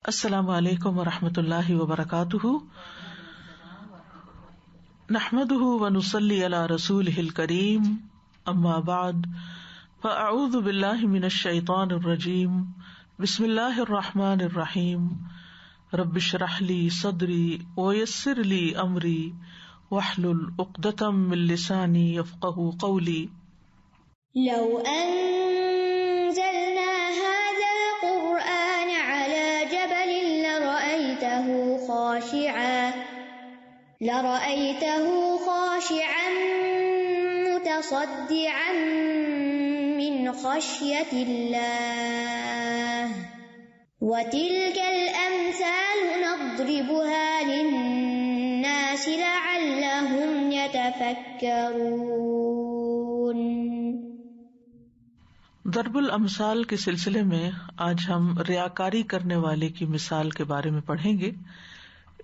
السلام علیکم ورحمۃ اللہ وبرکاتہ، نحمده ونصلی علی رسولہ الکریم، اما بعد فاعوذ باللہ من الشیطان الرجیم، بسم اللہ الرحمن الرحیم، رب اشرح لی صدری ویسر لی امری واحلل عقدۃ من لسانی یفقہوا قولی۔ لو أنزلنا هذا القرآن على جبل لرأيته خاشعا متصدعا من خشية الله وتلك الأمثال نضربها للناس لعلهم يتفكرون۔ ضرب الامثال کے سلسلے میں آج ہم ریاکاری کرنے والے کی مثال کے بارے میں پڑھیں گے۔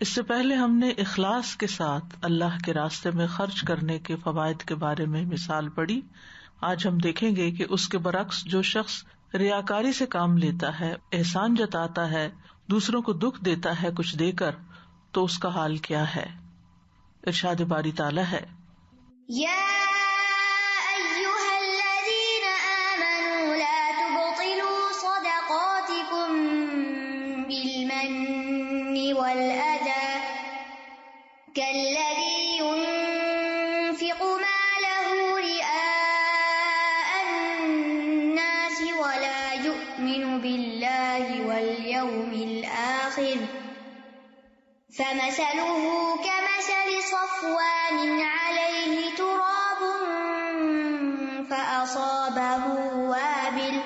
اس سے پہلے ہم نے اخلاص کے ساتھ اللہ کے راستے میں خرچ کرنے کے فوائد کے بارے میں مثال پڑھی۔ آج ہم دیکھیں گے کہ اس کے برعکس جو شخص ریاکاری سے کام لیتا ہے، احسان جتاتا ہے، دوسروں کو دکھ دیتا ہے کچھ دے کر، تو اس کا حال کیا ہے۔ ارشاد باری تعالیٰ ہے، یا ایھا الذین آمنوا لا تبطلوا صدقاتکم بالمن والأذى كالذي ينفق ماله رئاء الناس ولا يؤمن بالله واليوم الآخر فمثله كمثل صفوان عليه تراب فأصابه وابل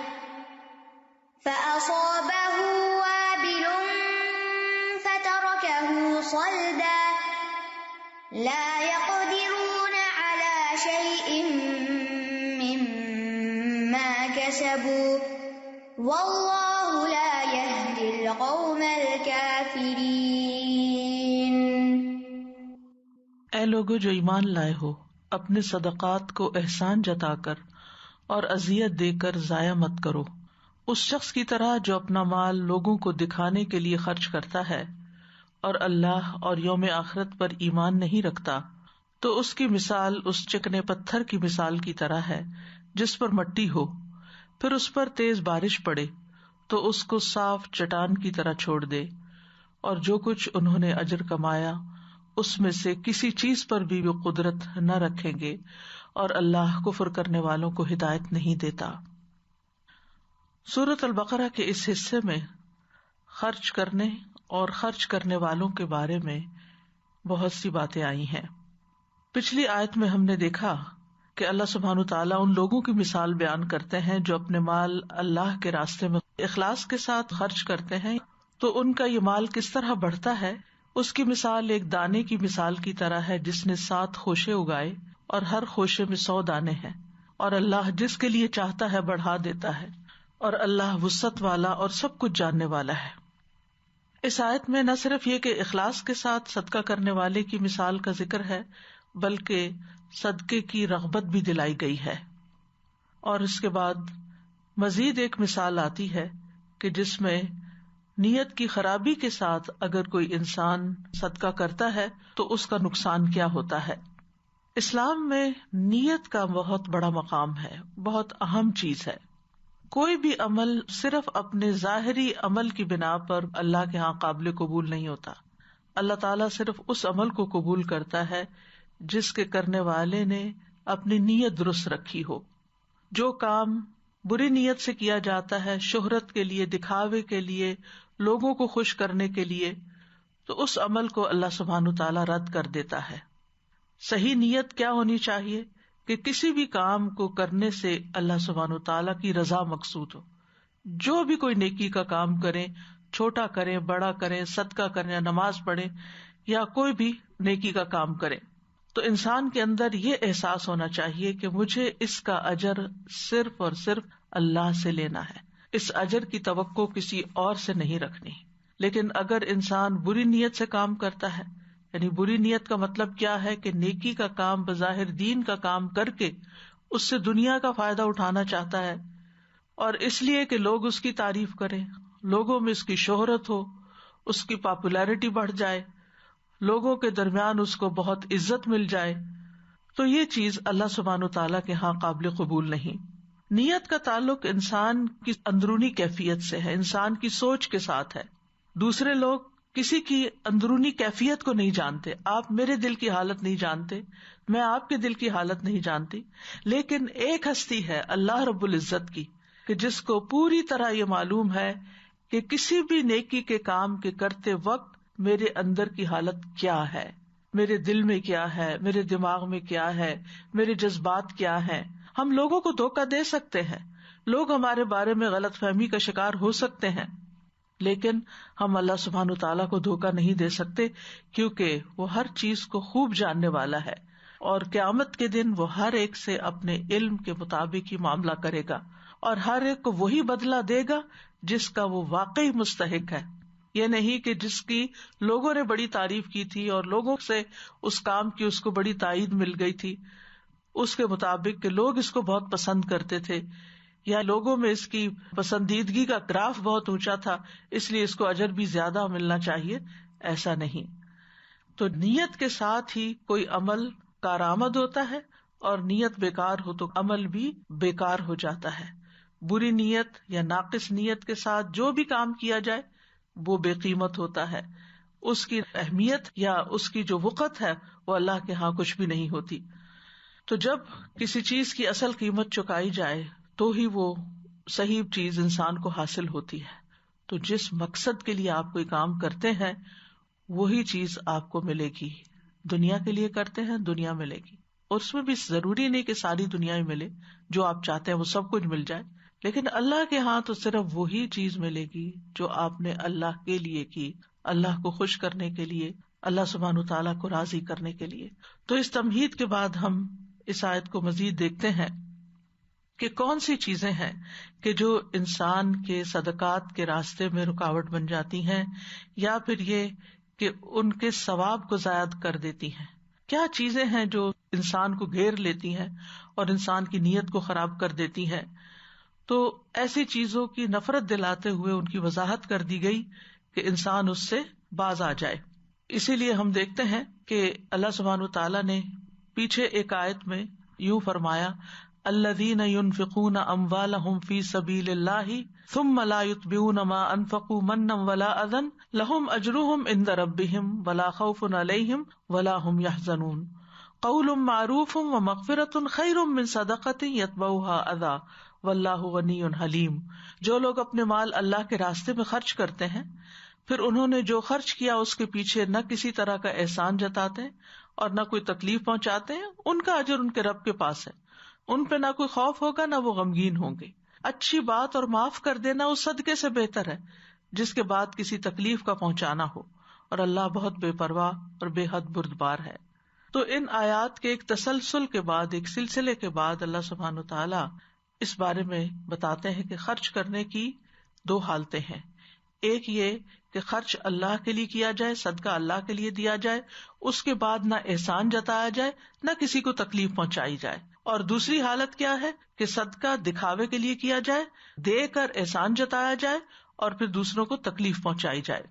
فتركه صلدا لا يقدرون على شيء مما كسبوا والله لا يهدي القوم الكافرين۔ اے لوگو جو ایمان لائے ہو، اپنے صدقات کو احسان جتا کر اور اذیت دے کر ضائع مت کرو، اس شخص کی طرح جو اپنا مال لوگوں کو دکھانے کے لیے خرچ کرتا ہے اور اللہ اور یوم آخرت پر ایمان نہیں رکھتا، تو اس کی مثال اس چکنے پتھر کی مثال کی طرح ہے جس پر مٹی ہو، پھر اس پر تیز بارش پڑے تو اس کو صاف چٹان کی طرح چھوڑ دے، اور جو کچھ انہوں نے اجر کمایا اس میں سے کسی چیز پر بھی وہ قدرت نہ رکھیں گے، اور اللہ کفر کرنے والوں کو ہدایت نہیں دیتا۔ سورۃ البقرہ کے اس حصے میں خرچ کرنے اور خرچ کرنے والوں کے بارے میں بہت سی باتیں آئی ہیں۔ پچھلی آیت میں ہم نے دیکھا کہ اللہ سبحانہ تعالیٰ ان لوگوں کی مثال بیان کرتے ہیں جو اپنے مال اللہ کے راستے میں اخلاص کے ساتھ خرچ کرتے ہیں، تو ان کا یہ مال کس طرح بڑھتا ہے۔ اس کی مثال ایک دانے کی مثال کی طرح ہے جس نے 7 خوشے اگائے اور ہر خوشے میں 100 دانے ہیں، اور اللہ جس کے لیے چاہتا ہے بڑھا دیتا ہے، اور اللہ وسعت والا اور سب کچھ جاننے والا ہے۔ اس آیت میں نہ صرف یہ کہ اخلاص کے ساتھ صدقہ کرنے والے کی مثال کا ذکر ہے، بلکہ صدقے کی رغبت بھی دلائی گئی ہے، اور اس کے بعد مزید ایک مثال آتی ہے کہ جس میں نیت کی خرابی کے ساتھ اگر کوئی انسان صدقہ کرتا ہے تو اس کا نقصان کیا ہوتا ہے۔ اسلام میں نیت کا بہت بڑا مقام ہے، بہت اہم چیز ہے۔ کوئی بھی عمل صرف اپنے ظاہری عمل کی بنا پر اللہ کے ہاں قابل قبول نہیں ہوتا۔ اللہ تعالیٰ صرف اس عمل کو قبول کرتا ہے جس کے کرنے والے نے اپنی نیت درست رکھی ہو۔ جو کام بری نیت سے کیا جاتا ہے، شہرت کے لیے، دکھاوے کے لیے، لوگوں کو خوش کرنے کے لیے، تو اس عمل کو اللہ سبحانہ تعالیٰ رد کر دیتا ہے۔ صحیح نیت کیا ہونی چاہیے کہ کسی بھی کام کو کرنے سے اللہ سبحانہ تعالیٰ کی رضا مقصود ہو۔ جو بھی کوئی نیکی کا کام کریں، چھوٹا کریں، بڑا کریں، صدقہ کریں، نماز پڑھیں، یا کوئی بھی نیکی کا کام کریں، تو انسان کے اندر یہ احساس ہونا چاہیے کہ مجھے اس کا اجر صرف اور صرف اللہ سے لینا ہے، اس اجر کی توقع کسی اور سے نہیں رکھنی۔ لیکن اگر انسان بری نیت سے کام کرتا ہے، یعنی بری نیت کا مطلب کیا ہے کہ نیکی کا کام بظاہر دین کا کام کر کے اس سے دنیا کا فائدہ اٹھانا چاہتا ہے، اور اس لیے کہ لوگ اس کی تعریف کریں، لوگوں میں اس کی شہرت ہو، اس کی پاپولیرٹی بڑھ جائے، لوگوں کے درمیان اس کو بہت عزت مل جائے، تو یہ چیز اللہ سبحانہ تعالیٰ کے ہاں قابل قبول نہیں۔ نیت کا تعلق انسان کی اندرونی کیفیت سے ہے، انسان کی سوچ کے ساتھ ہے۔ دوسرے لوگ کسی کی اندرونی کیفیت کو نہیں جانتے، آپ میرے دل کی حالت نہیں جانتے، میں آپ کے دل کی حالت نہیں جانتی، لیکن ایک ہستی ہے اللہ رب العزت کی کہ جس کو پوری طرح یہ معلوم ہے کہ کسی بھی نیکی کے کام کے کرتے وقت میرے اندر کی حالت کیا ہے، میرے دل میں کیا ہے، میرے دماغ میں کیا ہے، میرے جذبات کیا ہیں۔ ہم لوگوں کو دھوکہ دے سکتے ہیں، لوگ ہمارے بارے میں غلط فہمی کا شکار ہو سکتے ہیں، لیکن ہم اللہ سبحانہ تعالیٰ کو دھوکہ نہیں دے سکتے، کیونکہ وہ ہر چیز کو خوب جاننے والا ہے، اور قیامت کے دن وہ ہر ایک سے اپنے علم کے مطابق ہی معاملہ کرے گا، اور ہر ایک کو وہی بدلہ دے گا جس کا وہ واقعی مستحق ہے۔ یہ نہیں کہ جس کی لوگوں نے بڑی تعریف کی تھی اور لوگوں سے اس کام کی اس کو بڑی تائید مل گئی تھی، اس کے مطابق کہ لوگ اس کو بہت پسند کرتے تھے، یا لوگوں میں اس کی پسندیدگی کا گراف بہت اونچا تھا اس لیے اس کو اجر بھی زیادہ ملنا چاہیے، ایسا نہیں۔ تو نیت کے ساتھ ہی کوئی عمل کارآمد ہوتا ہے، اور نیت بیکار ہو تو عمل بھی بیکار ہو جاتا ہے۔ بری نیت یا ناقص نیت کے ساتھ جو بھی کام کیا جائے وہ بے قیمت ہوتا ہے، اس کی اہمیت یا اس کی جو وقت ہے وہ اللہ کے ہاں کچھ بھی نہیں ہوتی۔ تو جب کسی چیز کی اصل قیمت چکائی جائے تو ہی وہ صحیح چیز انسان کو حاصل ہوتی ہے۔ تو جس مقصد کے لیے آپ کوئی کام کرتے ہیں وہی چیز آپ کو ملے گی۔ دنیا کے لیے کرتے ہیں، دنیا ملے گی، اور اس میں بھی ضروری نہیں کہ ساری دنیا ہی ملے، جو آپ چاہتے ہیں وہ سب کچھ مل جائے، لیکن اللہ کے ہاں تو صرف وہی چیز ملے گی جو آپ نے اللہ کے لیے کی، اللہ کو خوش کرنے کے لیے، اللہ سبحانہ تعالیٰ کو راضی کرنے کے لیے۔ تو اس تمہید کے بعد ہم اس آیت کو مزید دیکھتے ہیں کہ کون سی چیزیں ہیں کہ جو انسان کے صدقات کے راستے میں رکاوٹ بن جاتی ہیں، یا پھر یہ کہ ان کے ثواب کو زائد کر دیتی ہیں۔ کیا چیزیں ہیں جو انسان کو گھیر لیتی ہیں اور انسان کی نیت کو خراب کر دیتی ہیں؟ تو ایسی چیزوں کی نفرت دلاتے ہوئے ان کی وضاحت کر دی گئی کہ انسان اس سے باز آ جائے۔ اسی لیے ہم دیکھتے ہیں کہ اللہ سبحانہ تعالیٰ نے پیچھے ایک آیت میں یوں فرمایا، الذین ينفقون اموالهم فی سبیل اللہ ثم لا یتبعون ما انفقوا منا ولا اذى لهم اجرهم عند ربهم ولا خوف علیہم ولا هم يحزنون قول معروف ومغفرۃ خیر من صدقۃ یتبعها اذى واللہ غنی حلیم۔ جو لوگ اپنے مال اللہ کے راستے میں خرچ کرتے ہیں، پھر انہوں نے جو خرچ کیا اس کے پیچھے نہ کسی طرح کا احسان جتاتے اور نہ کوئی تکلیف پہنچاتے ہیں، ان کا اجر ان کے رب کے پاس ہے، ان پہ نہ کوئی خوف ہوگا نہ وہ غمگین ہوں گے۔ اچھی بات اور معاف کر دینا اس صدقے سے بہتر ہے جس کے بعد کسی تکلیف کا پہنچانا ہو، اور اللہ بہت بے پرواہ اور بے حد بردبار ہے۔ تو ان آیات کے ایک تسلسل کے بعد، ایک سلسلے کے بعد اللہ سبحانہ تعالیٰ اس بارے میں بتاتے ہیں کہ خرچ کرنے کی دو حالتیں ہیں۔ ایک یہ کہ خرچ اللہ کے لیے کیا جائے، صدقہ اللہ کے لیے دیا جائے، اس کے بعد نہ احسان جتایا جائے نہ کسی کو تکلیف پہنچائی جائے۔ اور دوسری حالت کیا ہے کہ صدقہ دکھاوے کے لیے کیا جائے، دے کر احسان جتایا جائے اور پھر دوسروں کو تکلیف پہنچائی جائے۔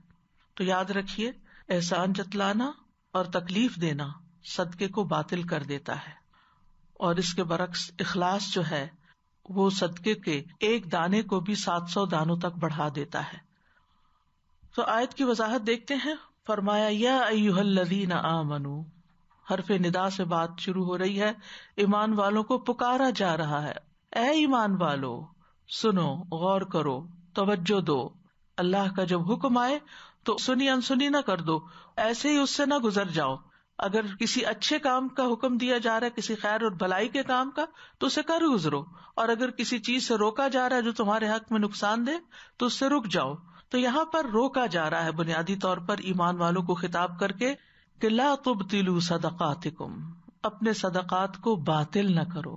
تو یاد رکھیے، احسان جتلانا اور تکلیف دینا صدقے کو باطل کر دیتا ہے، اور اس کے برعکس اخلاص جو ہے وہ صدقے کے ایک دانے کو بھی 700 دانوں تک بڑھا دیتا ہے۔ تو آیت کی وضاحت دیکھتے ہیں۔ فرمایا یا ایھا الذین آمنوا، حرف ندا سے بات شروع ہو رہی ہے، ایمان والوں کو پکارا جا رہا ہے، اے ایمان والو سنو، غور کرو، توجہ دو۔ اللہ کا جب حکم آئے تو سنی انسنی نہ کر دو، ایسے ہی اس سے نہ گزر جاؤ۔ اگر کسی اچھے کام کا حکم دیا جا رہا ہے، کسی خیر اور بھلائی کے کام کا، تو اسے کر گزرو، اور اگر کسی چیز سے روکا جا رہا ہے جو تمہارے حق میں نقصان دے تو اس سے رک جاؤ۔ تو یہاں پر روکا جا رہا ہے بنیادی طور پر ایمان والوں کو خطاب کر کے کہ لا تبطلوا صدقاتکم، اپنے صدقات کو باطل نہ کرو۔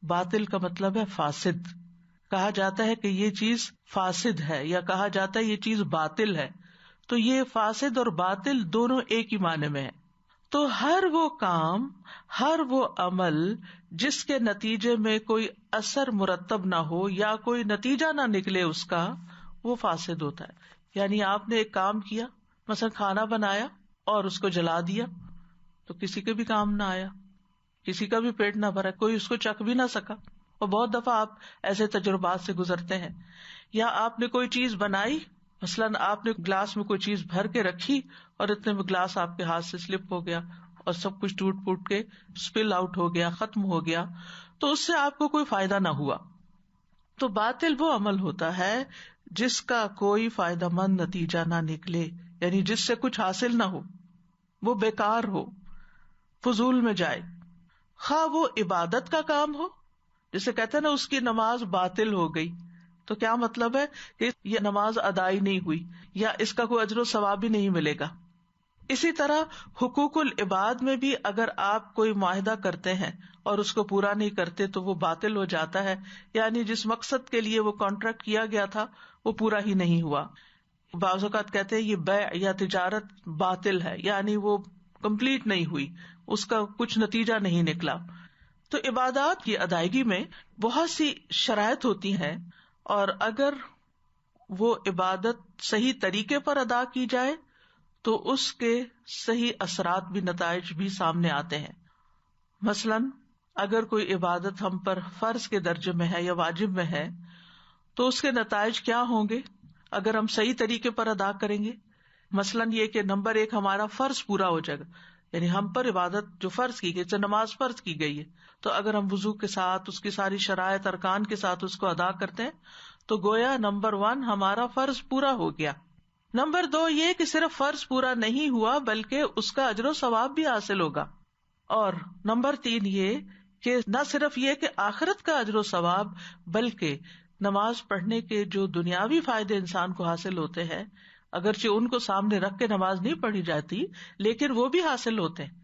باطل کا مطلب ہے فاسد۔ کہا جاتا ہے کہ یہ چیز فاسد ہے، یا کہا جاتا ہے یہ چیز باطل ہے، تو یہ فاسد اور باطل دونوں ایک ہی معنی میں ہے۔ تو ہر وہ کام، ہر وہ عمل جس کے نتیجے میں کوئی اثر مرتب نہ ہو یا کوئی نتیجہ نہ نکلے اس کا، وہ فاسد ہوتا ہے۔ یعنی آپ نے ایک کام کیا، مثلا کھانا بنایا اور اس کو جلا دیا، تو کسی کے بھی کام نہ آیا، کسی کا بھی پیٹ نہ بھرا، کوئی اس کو چکھ بھی نہ سکا. اور بہت دفعہ آپ ایسے تجربات سے گزرتے ہیں. یا آپ نے کوئی چیز بنائی، مثلاً آپ نے گلاس میں کوئی چیز بھر کے رکھی اور اتنے میں گلاس آپ کے ہاتھ سے سلپ ہو گیا اور سب کچھ ٹوٹ پوٹ کے اسپل آؤٹ ہو گیا، ختم ہو گیا، تو اس سے آپ کو کوئی فائدہ نہ ہوا. تو باطل وہ عمل ہوتا ہے جس کا کوئی فائدہ مند نتیجہ نہ نکلے، یعنی جس سے کچھ حاصل نہ ہو، وہ بیکار ہو، فضول میں جائے. خواہ وہ عبادت کا کام ہو، جسے کہتے ہیں نا اس کی نماز باطل ہو گئی، تو کیا مطلب ہے کہ یہ نماز ادائی نہیں ہوئی یا اس کا کوئی اجر و ثواب بھی نہیں ملے گا. اسی طرح حقوق العباد میں بھی اگر آپ کوئی معاہدہ کرتے ہیں اور اس کو پورا نہیں کرتے تو وہ باطل ہو جاتا ہے، یعنی جس مقصد کے لیے وہ کانٹریکٹ کیا گیا تھا وہ پورا ہی نہیں ہوا. بعض اوقات کہتے ہیں یہ بیع یا تجارت باطل ہے، یعنی وہ کمپلیٹ نہیں ہوئی، اس کا کچھ نتیجہ نہیں نکلا. تو عبادات کی ادائیگی میں بہت سی شرائط ہوتی ہیں، اور اگر وہ عبادت صحیح طریقے پر ادا کی جائے تو اس کے صحیح اثرات بھی، نتائج بھی سامنے آتے ہیں. مثلاً اگر کوئی عبادت ہم پر فرض کے درجے میں ہے یا واجب میں ہے تو اس کے نتائج کیا ہوں گے اگر ہم صحیح طریقے پر ادا کریں گے. مثلاً یہ کہ نمبر 1 ہمارا فرض پورا ہو جائے گا، یعنی ہم پر عبادت جو فرض کی گئی، نماز فرض کی گئی ہے، تو اگر ہم وضو کے ساتھ اس کی ساری شرائط ارکان کے ساتھ اس کو ادا کرتے ہیں تو گویا نمبر 1 ہمارا فرض پورا ہو گیا. نمبر 2 یہ کہ صرف فرض پورا نہیں ہوا بلکہ اس کا اجر و ثواب بھی حاصل ہوگا. اور نمبر 3 یہ کہ نہ صرف یہ کہ آخرت کا اجر و ثواب بلکہ نماز پڑھنے کے جو دنیاوی فائدے انسان کو حاصل ہوتے ہیں، اگرچہ ان کو سامنے رکھ کے نماز نہیں پڑھی جاتی لیکن وہ بھی حاصل ہوتے ہیں.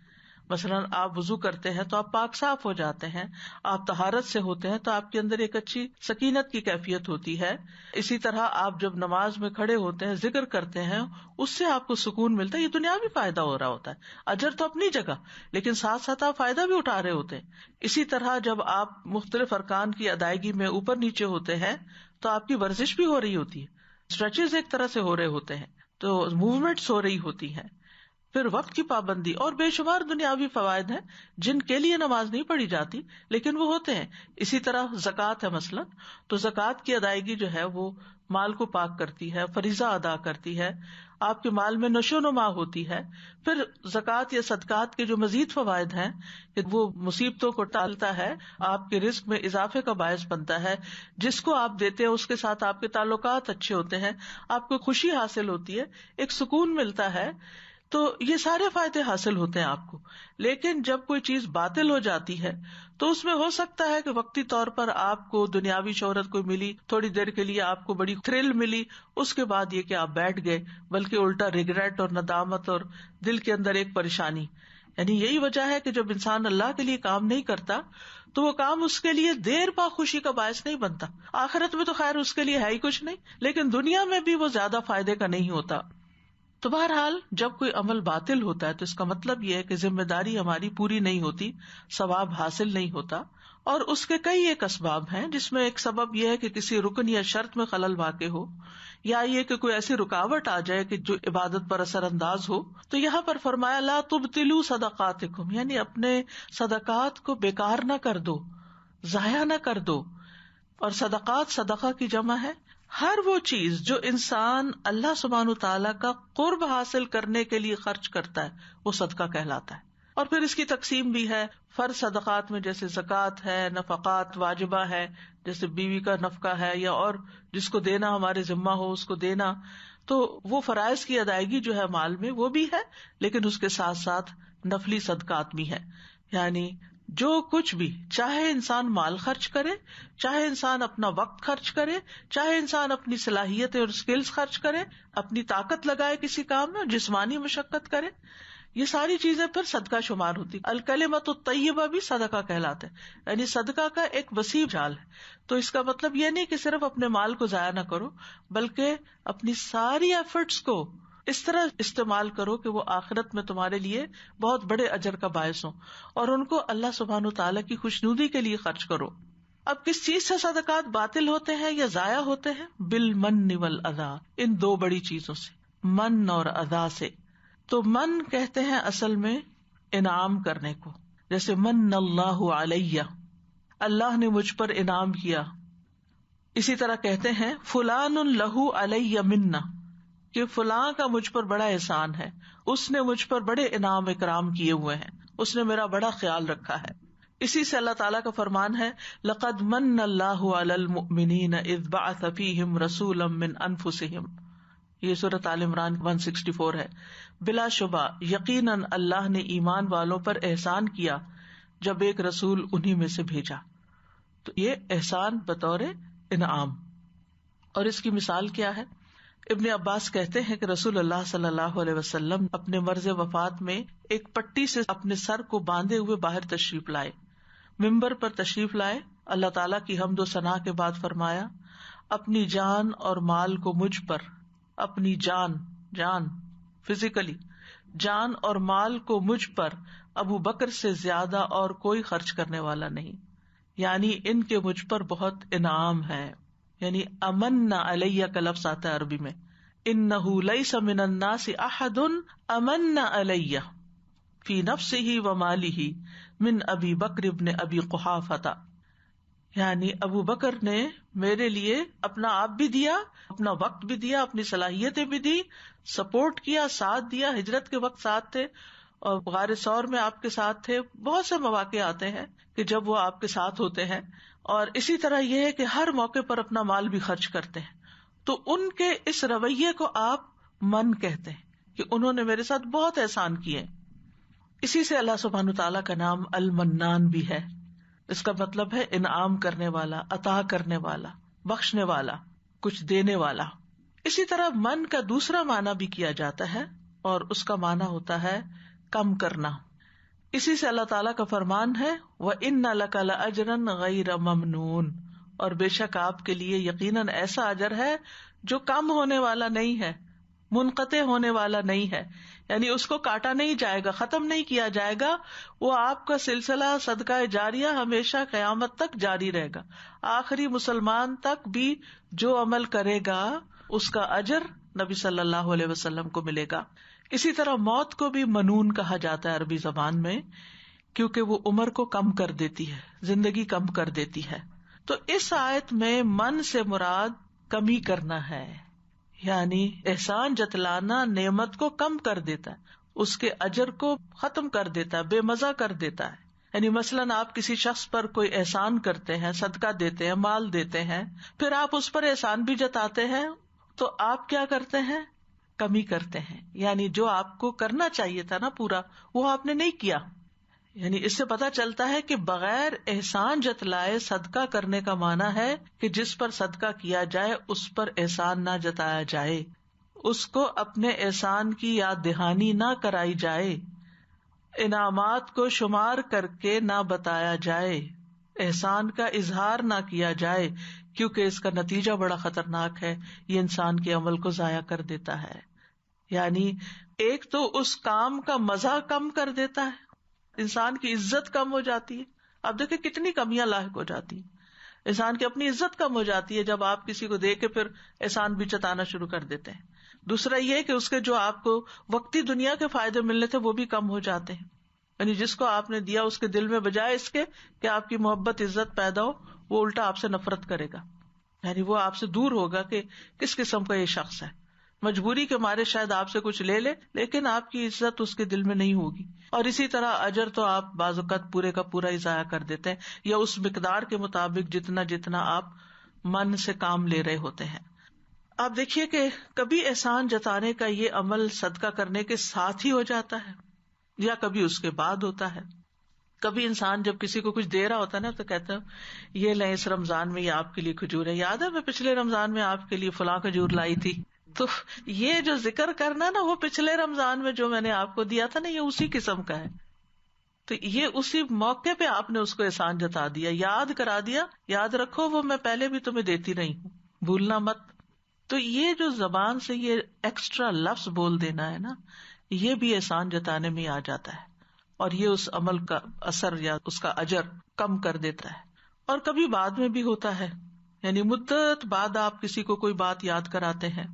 مثلاً آپ وضو کرتے ہیں تو آپ پاک صاف ہو جاتے ہیں، آپ طہارت سے ہوتے ہیں تو آپ کے اندر ایک اچھی سکینت کی کیفیت ہوتی ہے. اسی طرح آپ جب نماز میں کھڑے ہوتے ہیں، ذکر کرتے ہیں، اس سے آپ کو سکون ملتا ہے. یہ دنیاوی فائدہ ہو رہا ہوتا ہے، اجر تو اپنی جگہ، لیکن ساتھ ساتھ آپ فائدہ بھی اٹھا رہے ہوتے ہیں. اسی طرح جب آپ مختلف ارکان کی ادائیگی میں اوپر نیچے ہوتے ہیں تو آپ کی ورزش بھی ہو رہی ہوتی ہے، اسٹریچز ایک طرح سے ہو رہے ہوتے ہیں، تو موومنٹس ہو رہی ہوتی ہیں. پھر وقت کی پابندی اور بے شمار دنیاوی فوائد ہیں جن کے لیے نماز نہیں پڑھی جاتی لیکن وہ ہوتے ہیں. اسی طرح زکوٰۃ ہے مثلاً، تو زکوٰۃ کی ادائیگی جو ہے وہ مال کو پاک کرتی ہے، فریضہ ادا کرتی ہے، آپ کے مال میں نشو و نما ہوتی ہے. پھر زکوٰۃ یا صدقات کے جو مزید فوائد ہیں کہ وہ مصیبتوں کو ٹالتا ہے، آپ کے رزق میں اضافے کا باعث بنتا ہے، جس کو آپ دیتے ہیں اس کے ساتھ آپ کے تعلقات اچھے ہوتے ہیں، آپ کو خوشی حاصل ہوتی ہے، ایک سکون ملتا ہے. تو یہ سارے فائدے حاصل ہوتے ہیں آپ کو. لیکن جب کوئی چیز باطل ہو جاتی ہے تو اس میں ہو سکتا ہے کہ وقتی طور پر آپ کو دنیاوی شہرت کو ملی، تھوڑی دیر کے لیے آپ کو بڑی تھرل ملی، اس کے بعد یہ کہ آپ بیٹھ گئے، بلکہ الٹا ریگریٹ اور ندامت اور دل کے اندر ایک پریشانی. یعنی یہی وجہ ہے کہ جب انسان اللہ کے لیے کام نہیں کرتا تو وہ کام اس کے لیے دیر پا خوشی کا باعث نہیں بنتا. آخرت میں تو خیر اس کے لیے ہے ہی کچھ نہیں، لیکن دنیا میں بھی وہ زیادہ فائدے کا نہیں ہوتا. تو بہرحال جب کوئی عمل باطل ہوتا ہے تو اس کا مطلب یہ ہے کہ ذمہ داری ہماری پوری نہیں ہوتی، ثواب حاصل نہیں ہوتا. اور اس کے کئی ایک اسباب ہیں، جس میں ایک سبب یہ ہے کہ کسی رکن یا شرط میں خلل واقع ہو، یا یہ کہ کوئی ایسی رکاوٹ آ جائے کہ جو عبادت پر اثر انداز ہو. تو یہاں پر فرمایا لا تبطلوا صدقاتکم، یعنی اپنے صدقات کو بیکار نہ کر دو، ضائع نہ کر دو. اور صدقات صدقہ کی جمع ہے. ہر وہ چیز جو انسان اللہ سبحانہ تعالیٰ کا قرب حاصل کرنے کے لیے خرچ کرتا ہے وہ صدقہ کہلاتا ہے. اور پھر اس کی تقسیم بھی ہے فرض صدقات میں، جیسے زکوٰۃ ہے، نفقات واجبہ ہے جیسے بیوی کا نفقہ ہے، یا اور جس کو دینا ہمارے ذمہ ہو اس کو دینا. تو وہ فرائض کی ادائیگی جو ہے مال میں وہ بھی ہے، لیکن اس کے ساتھ ساتھ نفلی صدقات بھی ہے. یعنی جو کچھ بھی، چاہے انسان مال خرچ کرے، چاہے انسان اپنا وقت خرچ کرے، چاہے انسان اپنی صلاحیتیں اور اسکلز خرچ کرے، اپنی طاقت لگائے کسی کام میں، جسمانی مشقت کرے، یہ ساری چیزیں پھر صدقہ شمار ہوتی. الکلمۃ الطیبہ بھی صدقہ کہلاتا ہے، یعنی صدقہ کا ایک وسیع جال ہے. تو اس کا مطلب یہ نہیں کہ صرف اپنے مال کو ضائع نہ کرو، بلکہ اپنی ساری ایفرٹس کو اس طرح استعمال کرو کہ وہ آخرت میں تمہارے لیے بہت بڑے اجر کا باعث ہوں، اور ان کو اللہ سبحانہ تعالیٰ کی خوشنودی کے لیے خرچ کرو. اب کس چیز سے صدقات باطل ہوتے ہیں یا ضائع ہوتے ہیں؟ بالمن والاذی، ان دو بڑی چیزوں سے، من اور اذا سے. تو من کہتے ہیں اصل میں انعام کرنے کو، جیسے من اللہ علیہ، اللہ نے مجھ پر انعام کیا. اسی طرح کہتے ہیں فلان لہ علیہ منہ، کہ فلاں کا مجھ پر بڑا احسان ہے، اس نے مجھ پر بڑے انعام اکرام کیے ہوئے ہیں، اس نے میرا بڑا خیال رکھا ہے. اسی سے اللہ تعالیٰ کا فرمان ہے لقد من اللہ علی المؤمنین اذ بعث فیہم رسولا من انفسہم، یہ سورۃ آل عمران 164 ہے. بلا شبہ یقیناً اللہ نے ایمان والوں پر احسان کیا جب ایک رسول انہی میں سے بھیجا. تو یہ احسان بطور انعام. اور اس کی مثال کیا ہے؟ ابن عباس کہتے ہیں کہ رسول اللہ صلی اللہ علیہ وسلم اپنے مرض وفات میں ایک پٹی سے اپنے سر کو باندھے ہوئے باہر تشریف لائے، ممبر پر تشریف لائے، اللہ تعالیٰ کی حمد و ثنا کے بعد فرمایا اپنی جان اور مال کو مجھ پر، اپنی جان فزیکلی، جان اور مال کو مجھ پر ابو بکر سے زیادہ اور کوئی خرچ کرنے والا نہیں، یعنی ان کے مجھ پر بہت انعام ہے. یعنی امن علیہ کا لفظ آتا ہے عربی میں، انہ لیس من الناس احد امن علیہ فی نفسہ ومالہ من ابی بکر ابن ابی قحافہ، یعنی ابو بکر نے میرے لیے اپنا آپ بھی دیا، اپنا وقت بھی دیا، اپنی صلاحیتیں بھی دی، سپورٹ کیا، ساتھ دیا، ہجرت کے وقت ساتھ تھے اور غار ثور میں آپ کے ساتھ تھے. بہت سے مواقع آتے ہیں کہ جب وہ آپ کے ساتھ ہوتے ہیں. اور اسی طرح یہ ہے کہ ہر موقع پر اپنا مال بھی خرچ کرتے ہیں. تو ان کے اس رویے کو آپ من کہتے ہیں کہ انہوں نے میرے ساتھ بہت احسان کیے. اسی سے اللہ سبحانہ تعالیٰ کا نام المنان بھی ہے. اس کا مطلب ہے انعام کرنے والا، عطا کرنے والا، بخشنے والا، کچھ دینے والا. اسی طرح من کا دوسرا معنی بھی کیا جاتا ہے اور اس کا معنی ہوتا ہے کم کرنا. اسی سے اللہ تعالیٰ کا فرمان ہے وَإِنَّ لَكَ لَأَجْرًا غَيْرَ مَمْنُونٍ، اور بے شک آپ کے لیے یقیناً ایسا اجر ہے جو کم ہونے والا نہیں ہے، منقطع ہونے والا نہیں ہے، یعنی اس کو کاٹا نہیں جائے گا، ختم نہیں کیا جائے گا. وہ آپ کا سلسلہ صدقہ جاریہ ہمیشہ قیامت تک جاری رہے گا. آخری مسلمان تک بھی جو عمل کرے گا اس کا اجر نبی صلی اللہ علیہ وسلم کو ملے گا. اسی طرح موت کو بھی منون کہا جاتا ہے عربی زبان میں، کیونکہ وہ عمر کو کم کر دیتی ہے، زندگی کم کر دیتی ہے. تو اس آیت میں من سے مراد کمی کرنا ہے، یعنی احسان جتلانا نعمت کو کم کر دیتا ہے، اس کے اجر کو ختم کر دیتا ہے، بے مزہ کر دیتا ہے. یعنی مثلاً آپ کسی شخص پر کوئی احسان کرتے ہیں، صدقہ دیتے ہیں، مال دیتے ہیں، پھر آپ اس پر احسان بھی جتاتے ہیں، تو آپ کیا کرتے ہیں؟ کمی کرتے ہیں. یعنی جو آپ کو کرنا چاہیے تھا نا پورا، وہ آپ نے نہیں کیا. یعنی اس سے پتا چلتا ہے کہ بغیر احسان جتلائے صدقہ کرنے کا معنی ہے کہ جس پر صدقہ کیا جائے اس پر احسان نہ جتایا جائے، اس کو اپنے احسان کی یاد دہانی نہ کرائی جائے، انعامات کو شمار کر کے نہ بتایا جائے، احسان کا اظہار نہ کیا جائے، کیونکہ اس کا نتیجہ بڑا خطرناک ہے، یہ انسان کے عمل کو ضائع کر دیتا ہے. یعنی ایک تو اس کام کا مزہ کم کر دیتا ہے، انسان کی عزت کم ہو جاتی ہے. اب دیکھیں کتنی کمیاں لاحق ہو جاتی ہیں، انسان کی اپنی عزت کم ہو جاتی ہے جب آپ کسی کو دے کے پھر احسان بھی جتانا شروع کر دیتے ہیں. دوسرا یہ کہ اس کے جو آپ کو وقتی دنیا کے فائدے ملنے تھے وہ بھی کم ہو جاتے ہیں. یعنی جس کو آپ نے دیا اس کے دل میں بجائے اس کے کہ آپ کی محبت عزت پیدا ہو، وہ الٹا آپ سے نفرت کرے گا. یعنی وہ آپ سے دور ہوگا کہ کس قسم کا یہ شخص ہے، مجبوری کے مارے شاید آپ سے کچھ لے لے لیکن آپ کی عزت اس کے دل میں نہیں ہوگی. اور اسی طرح اجر تو آپ بعض اوقات پورے کا پورا ہی ضائع کر دیتے ہیں، یا اس مقدار کے مطابق جتنا آپ من سے کام لے رہے ہوتے ہیں. آپ دیکھیے کہ کبھی احسان جتانے کا یہ عمل صدقہ کرنے کے ساتھ ہی ہو جاتا ہے یا کبھی اس کے بعد ہوتا ہے. کبھی انسان جب کسی کو کچھ دے رہا ہوتا ہے نا تو کہتا ہے یہ لیں اس رمضان میں یہ آپ کے لیے کھجور ہے، یاد ہے میں پچھلے رمضان میں آپ کے لیے فلاں کھجور لائی تھی. تو یہ جو ذکر کرنا نا وہ پچھلے رمضان میں جو میں نے آپ کو دیا تھا نا یہ اسی قسم کا ہے. تو یہ اسی موقع پہ آپ نے اس کو احسان جتا دیا، یاد کرا دیا، یاد رکھو وہ میں پہلے بھی تمہیں دیتی رہی ہوں، بھولنا مت. تو یہ جو زبان سے یہ ایکسٹرا لفظ بول دینا ہے نا، یہ بھی احسان جتانے میں آ جاتا ہے، اور یہ اس عمل کا اثر یا اس کا اجر کم کر دیتا ہے. اور کبھی بعد میں بھی ہوتا ہے، یعنی مدت بعد آپ کسی کو کوئی بات یاد کراتے ہیں.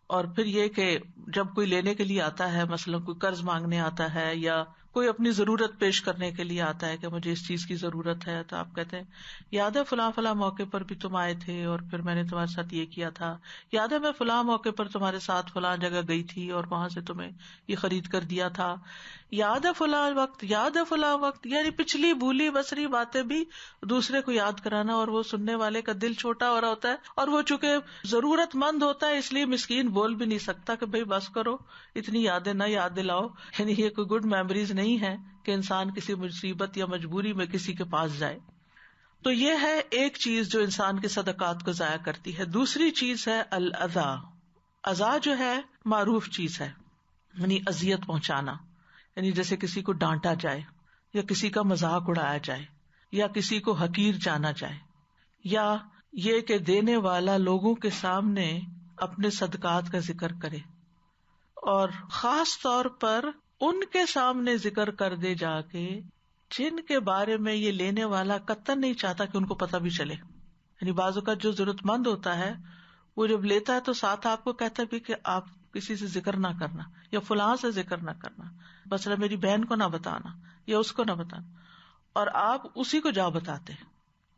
اور پھر یہ کہ جب کوئی لینے کے لیے آتا ہے، مثلا کوئی قرض مانگنے آتا ہے یا کوئی اپنی ضرورت پیش کرنے کے لیے آتا ہے کہ مجھے اس چیز کی ضرورت ہے، تو آپ کہتے ہیں یاد ہے فلاں فلاں موقع پر بھی تم آئے تھے اور پھر میں نے تمہارے ساتھ یہ کیا تھا، یاد ہے میں فلاں موقع پر تمہارے ساتھ فلاں جگہ گئی تھی اور وہاں سے تمہیں یہ خرید کر دیا تھا، یاد ہے فلاں وقت، یاد ہے فلاں وقت. یعنی پچھلی بھولی بسری باتیں بھی دوسرے کو یاد کرانا، اور وہ سننے والے کا دل چھوٹا ہو رہا ہوتا ہے اور وہ چونکہ ضرورت مند ہوتا ہے اس لیے مسکین بول بھی نہیں سکتا کہ بھائی بس کرو، اتنی یادیں نہ یاد دلاؤ. یعنی یہ کوئی گڈ میموریز نہیں ہے کہ انسان کسی مصیبت یا مجبوری میں کسی کے پاس جائے. تو یہ ہے ایک چیز جو انسان کے صدقات کو ضائع کرتی ہے. دوسری چیز ہے الاذا. اذا جو ہے معروف چیز ہے، یعنی اذیت پہنچانا، یعنی جیسے کسی کو ڈانٹا جائے یا کسی کا مذاق اڑایا جائے یا کسی کو حقیر جانا جائے، یا یہ کہ دینے والا لوگوں کے سامنے اپنے صدقات کا ذکر کرے اور خاص طور پر ان کے سامنے ذکر کر دے جا کے جن کے بارے میں یہ لینے والا قطعاً نہیں چاہتا کہ ان کو پتہ بھی چلے. یعنی بعض اوقات جو ضرورت مند ہوتا ہے وہ جب لیتا ہے تو ساتھ آپ کو کہتا بھی کہ آپ کسی سے ذکر نہ کرنا یا فلاں سے ذکر نہ کرنا، مثلا میری بہن کو نہ بتانا یا اس کو نہ بتانا، اور آپ اسی کو جا بتاتے ہیں.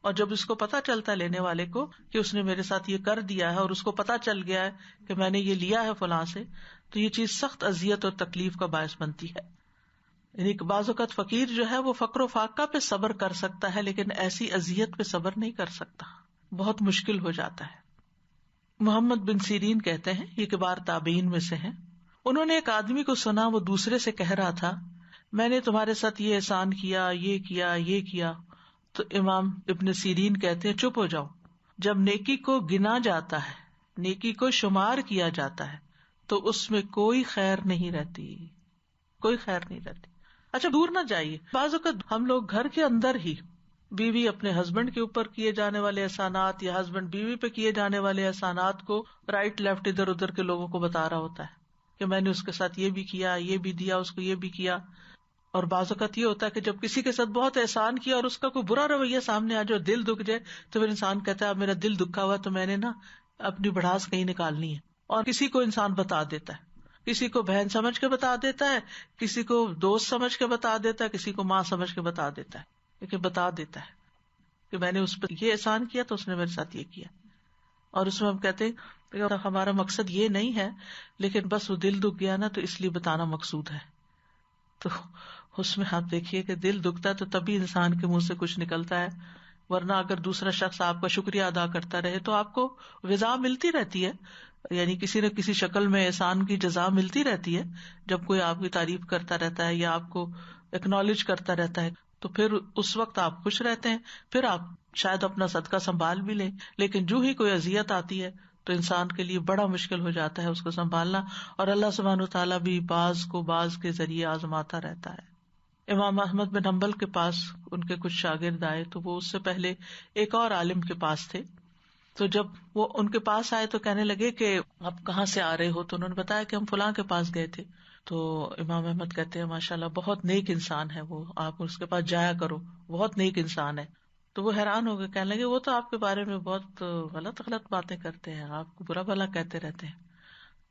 اور جب اس کو پتا چلتا ہے لینے والے کو کہ اس نے میرے ساتھ یہ کر دیا ہے اور اس کو پتا چل گیا ہے کہ میں نے یہ لیا ہے فلاں سے، تو یہ چیز سخت اذیت اور تکلیف کا باعث بنتی ہے. یعنی بعض اوقات فقیر جو ہے وہ فقر و فاقہ پہ صبر کر سکتا ہے لیکن ایسی اذیت پہ صبر نہیں کر سکتا، بہت مشکل ہو جاتا ہے. محمد بن سیرین کہتے ہیں، یہ کبار تابعین میں سے ہیں، انہوں نے ایک آدمی کو سنا وہ دوسرے سے کہہ رہا تھا میں نے تمہارے ساتھ یہ احسان کیا، یہ کیا، یہ کیا. تو امام ابن سیرین کہتے ہیں چپ ہو جاؤ. جب نیکی کو گنا جاتا ہے، نیکی کو شمار کیا جاتا ہے تو اس میں کوئی خیر نہیں رہتی، کوئی خیر نہیں رہتی. اچھا دور نہ جائیے، بعض اوقات ہم لوگ گھر کے اندر ہی بیوی اپنے ہسبینڈ کے اوپر کیے جانے والے احسانات یا ہسبینڈ بیوی پہ کیے جانے والے احسانات کو رائٹ لیفٹ ادھر ادھر کے لوگوں کو بتا رہا ہوتا ہے کہ میں نے اس کے ساتھ یہ بھی کیا، یہ بھی دیا، اس کو یہ بھی کیا. اور بعض اوقات یہ ہوتا ہے کہ جب کسی کے ساتھ بہت احسان کیا اور اس کا کوئی برا رویہ سامنے آ جائے، دل دکھ جائے، تو پھر انسان کہتا ہے اب میرا دل دکھا ہوا تو میں نے نا اپنی بڑھاس کہیں نکالنی ہے. اور کسی کو انسان بتا دیتا ہے، کسی کو بہن سمجھ کے بتا دیتا ہے، کسی کو دوست سمجھ کے بتا دیتا ہے، کسی کو ماں سمجھ کے بتا دیتا ہے، لیکن بتا دیتا ہے کہ میں نے اس پہ یہ احسان کیا تو اس نے میرے ساتھ یہ کیا. اور اس میں ہم کہتے ہیں کہ ہمارا مقصد یہ نہیں ہے لیکن بس وہ دل دکھ گیا نا تو اس لیے بتانا مقصود ہے. تو اس میں آپ دیکھیے کہ دل دکھتا ہے تو تبھی انسان کے منہ سے کچھ نکلتا ہے، ورنہ اگر دوسرا شخص آپ کا شکریہ ادا کرتا رہے تو آپ کو غذا ملتی رہتی ہے، یعنی کسی نہ کسی شکل میں احسان کی جزا ملتی رہتی ہے. جب کوئی آپ کی تعریف کرتا رہتا ہے یا آپ کو ایکنالج کرتا رہتا ہے تو پھر اس وقت آپ خوش رہتے ہیں، پھر آپ شاید اپنا صدقہ سنبھال بھی لیں. لیکن جو ہی کوئی اذیت آتی ہے تو انسان کے لیے بڑا مشکل ہو جاتا ہے اس کو سنبھالنا، اور اللہ سبحانہ وتعالیٰ بھی بعض کو بعض کے ذریعے آزماتا رہتا ہے. امام احمد بن حنبل کے پاس ان کے کچھ شاگرد آئے تو وہ اس سے پہلے ایک اور عالم کے پاس تھے. تو جب وہ ان کے پاس آئے تو کہنے لگے کہ آپ کہاں سے آ رہے ہو؟ تو انہوں نے بتایا کہ ہم فلاں کے پاس گئے تھے. تو امام احمد کہتے ہیں ماشاءاللہ بہت نیک انسان ہے وہ، آپ اس کے پاس جایا کرو، بہت نیک انسان ہے. تو وہ حیران ہو گئے، کہنے لگے وہ تو آپ کے بارے میں بہت غلط باتیں کرتے ہیں، آپ کو برا بھلا کہتے رہتے ہیں.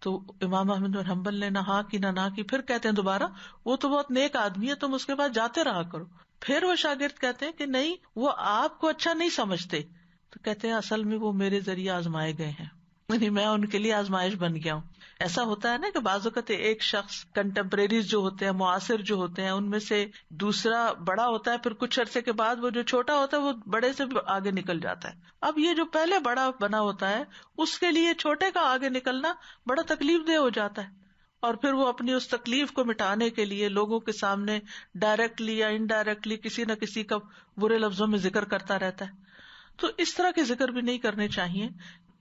تو امام احمد بن حنبل نے نہ ہاں کی نہ کی، پھر کہتے ہیں دوبارہ وہ تو بہت نیک آدمی ہے، تم اس کے پاس جاتے رہا کرو. پھر وہ شاگرد کہتے ہیں کہ نہیں، وہ آپ کو اچھا نہیں سمجھتے. تو کہتے ہیں اصل میں وہ میرے ذریعے آزمائے گئے ہیں، یعنی میں ان کے لیے آزمائش بن گیا ہوں. ایسا ہوتا ہے نا کہ بعض اوقات ایک شخص کنٹمپریریز جو ہوتے ہیں، معاصر جو ہوتے ہیں، ان میں سے دوسرا بڑا ہوتا ہے، پھر کچھ عرصے کے بعد وہ جو چھوٹا ہوتا ہے وہ بڑے سے بھی آگے نکل جاتا ہے. اب یہ جو پہلے بڑا بنا ہوتا ہے اس کے لیے چھوٹے کا آگے نکلنا بڑا تکلیف دہ ہو جاتا ہے، اور پھر وہ اپنی اس تکلیف کو مٹانے کے لیے لوگوں کے سامنے ڈائریکٹلی یا انڈائریکٹلی کسی نہ کسی کا برے لفظوں میں ذکر کرتا رہتا ہے. تو اس طرح کے ذکر بھی نہیں کرنے چاہیے.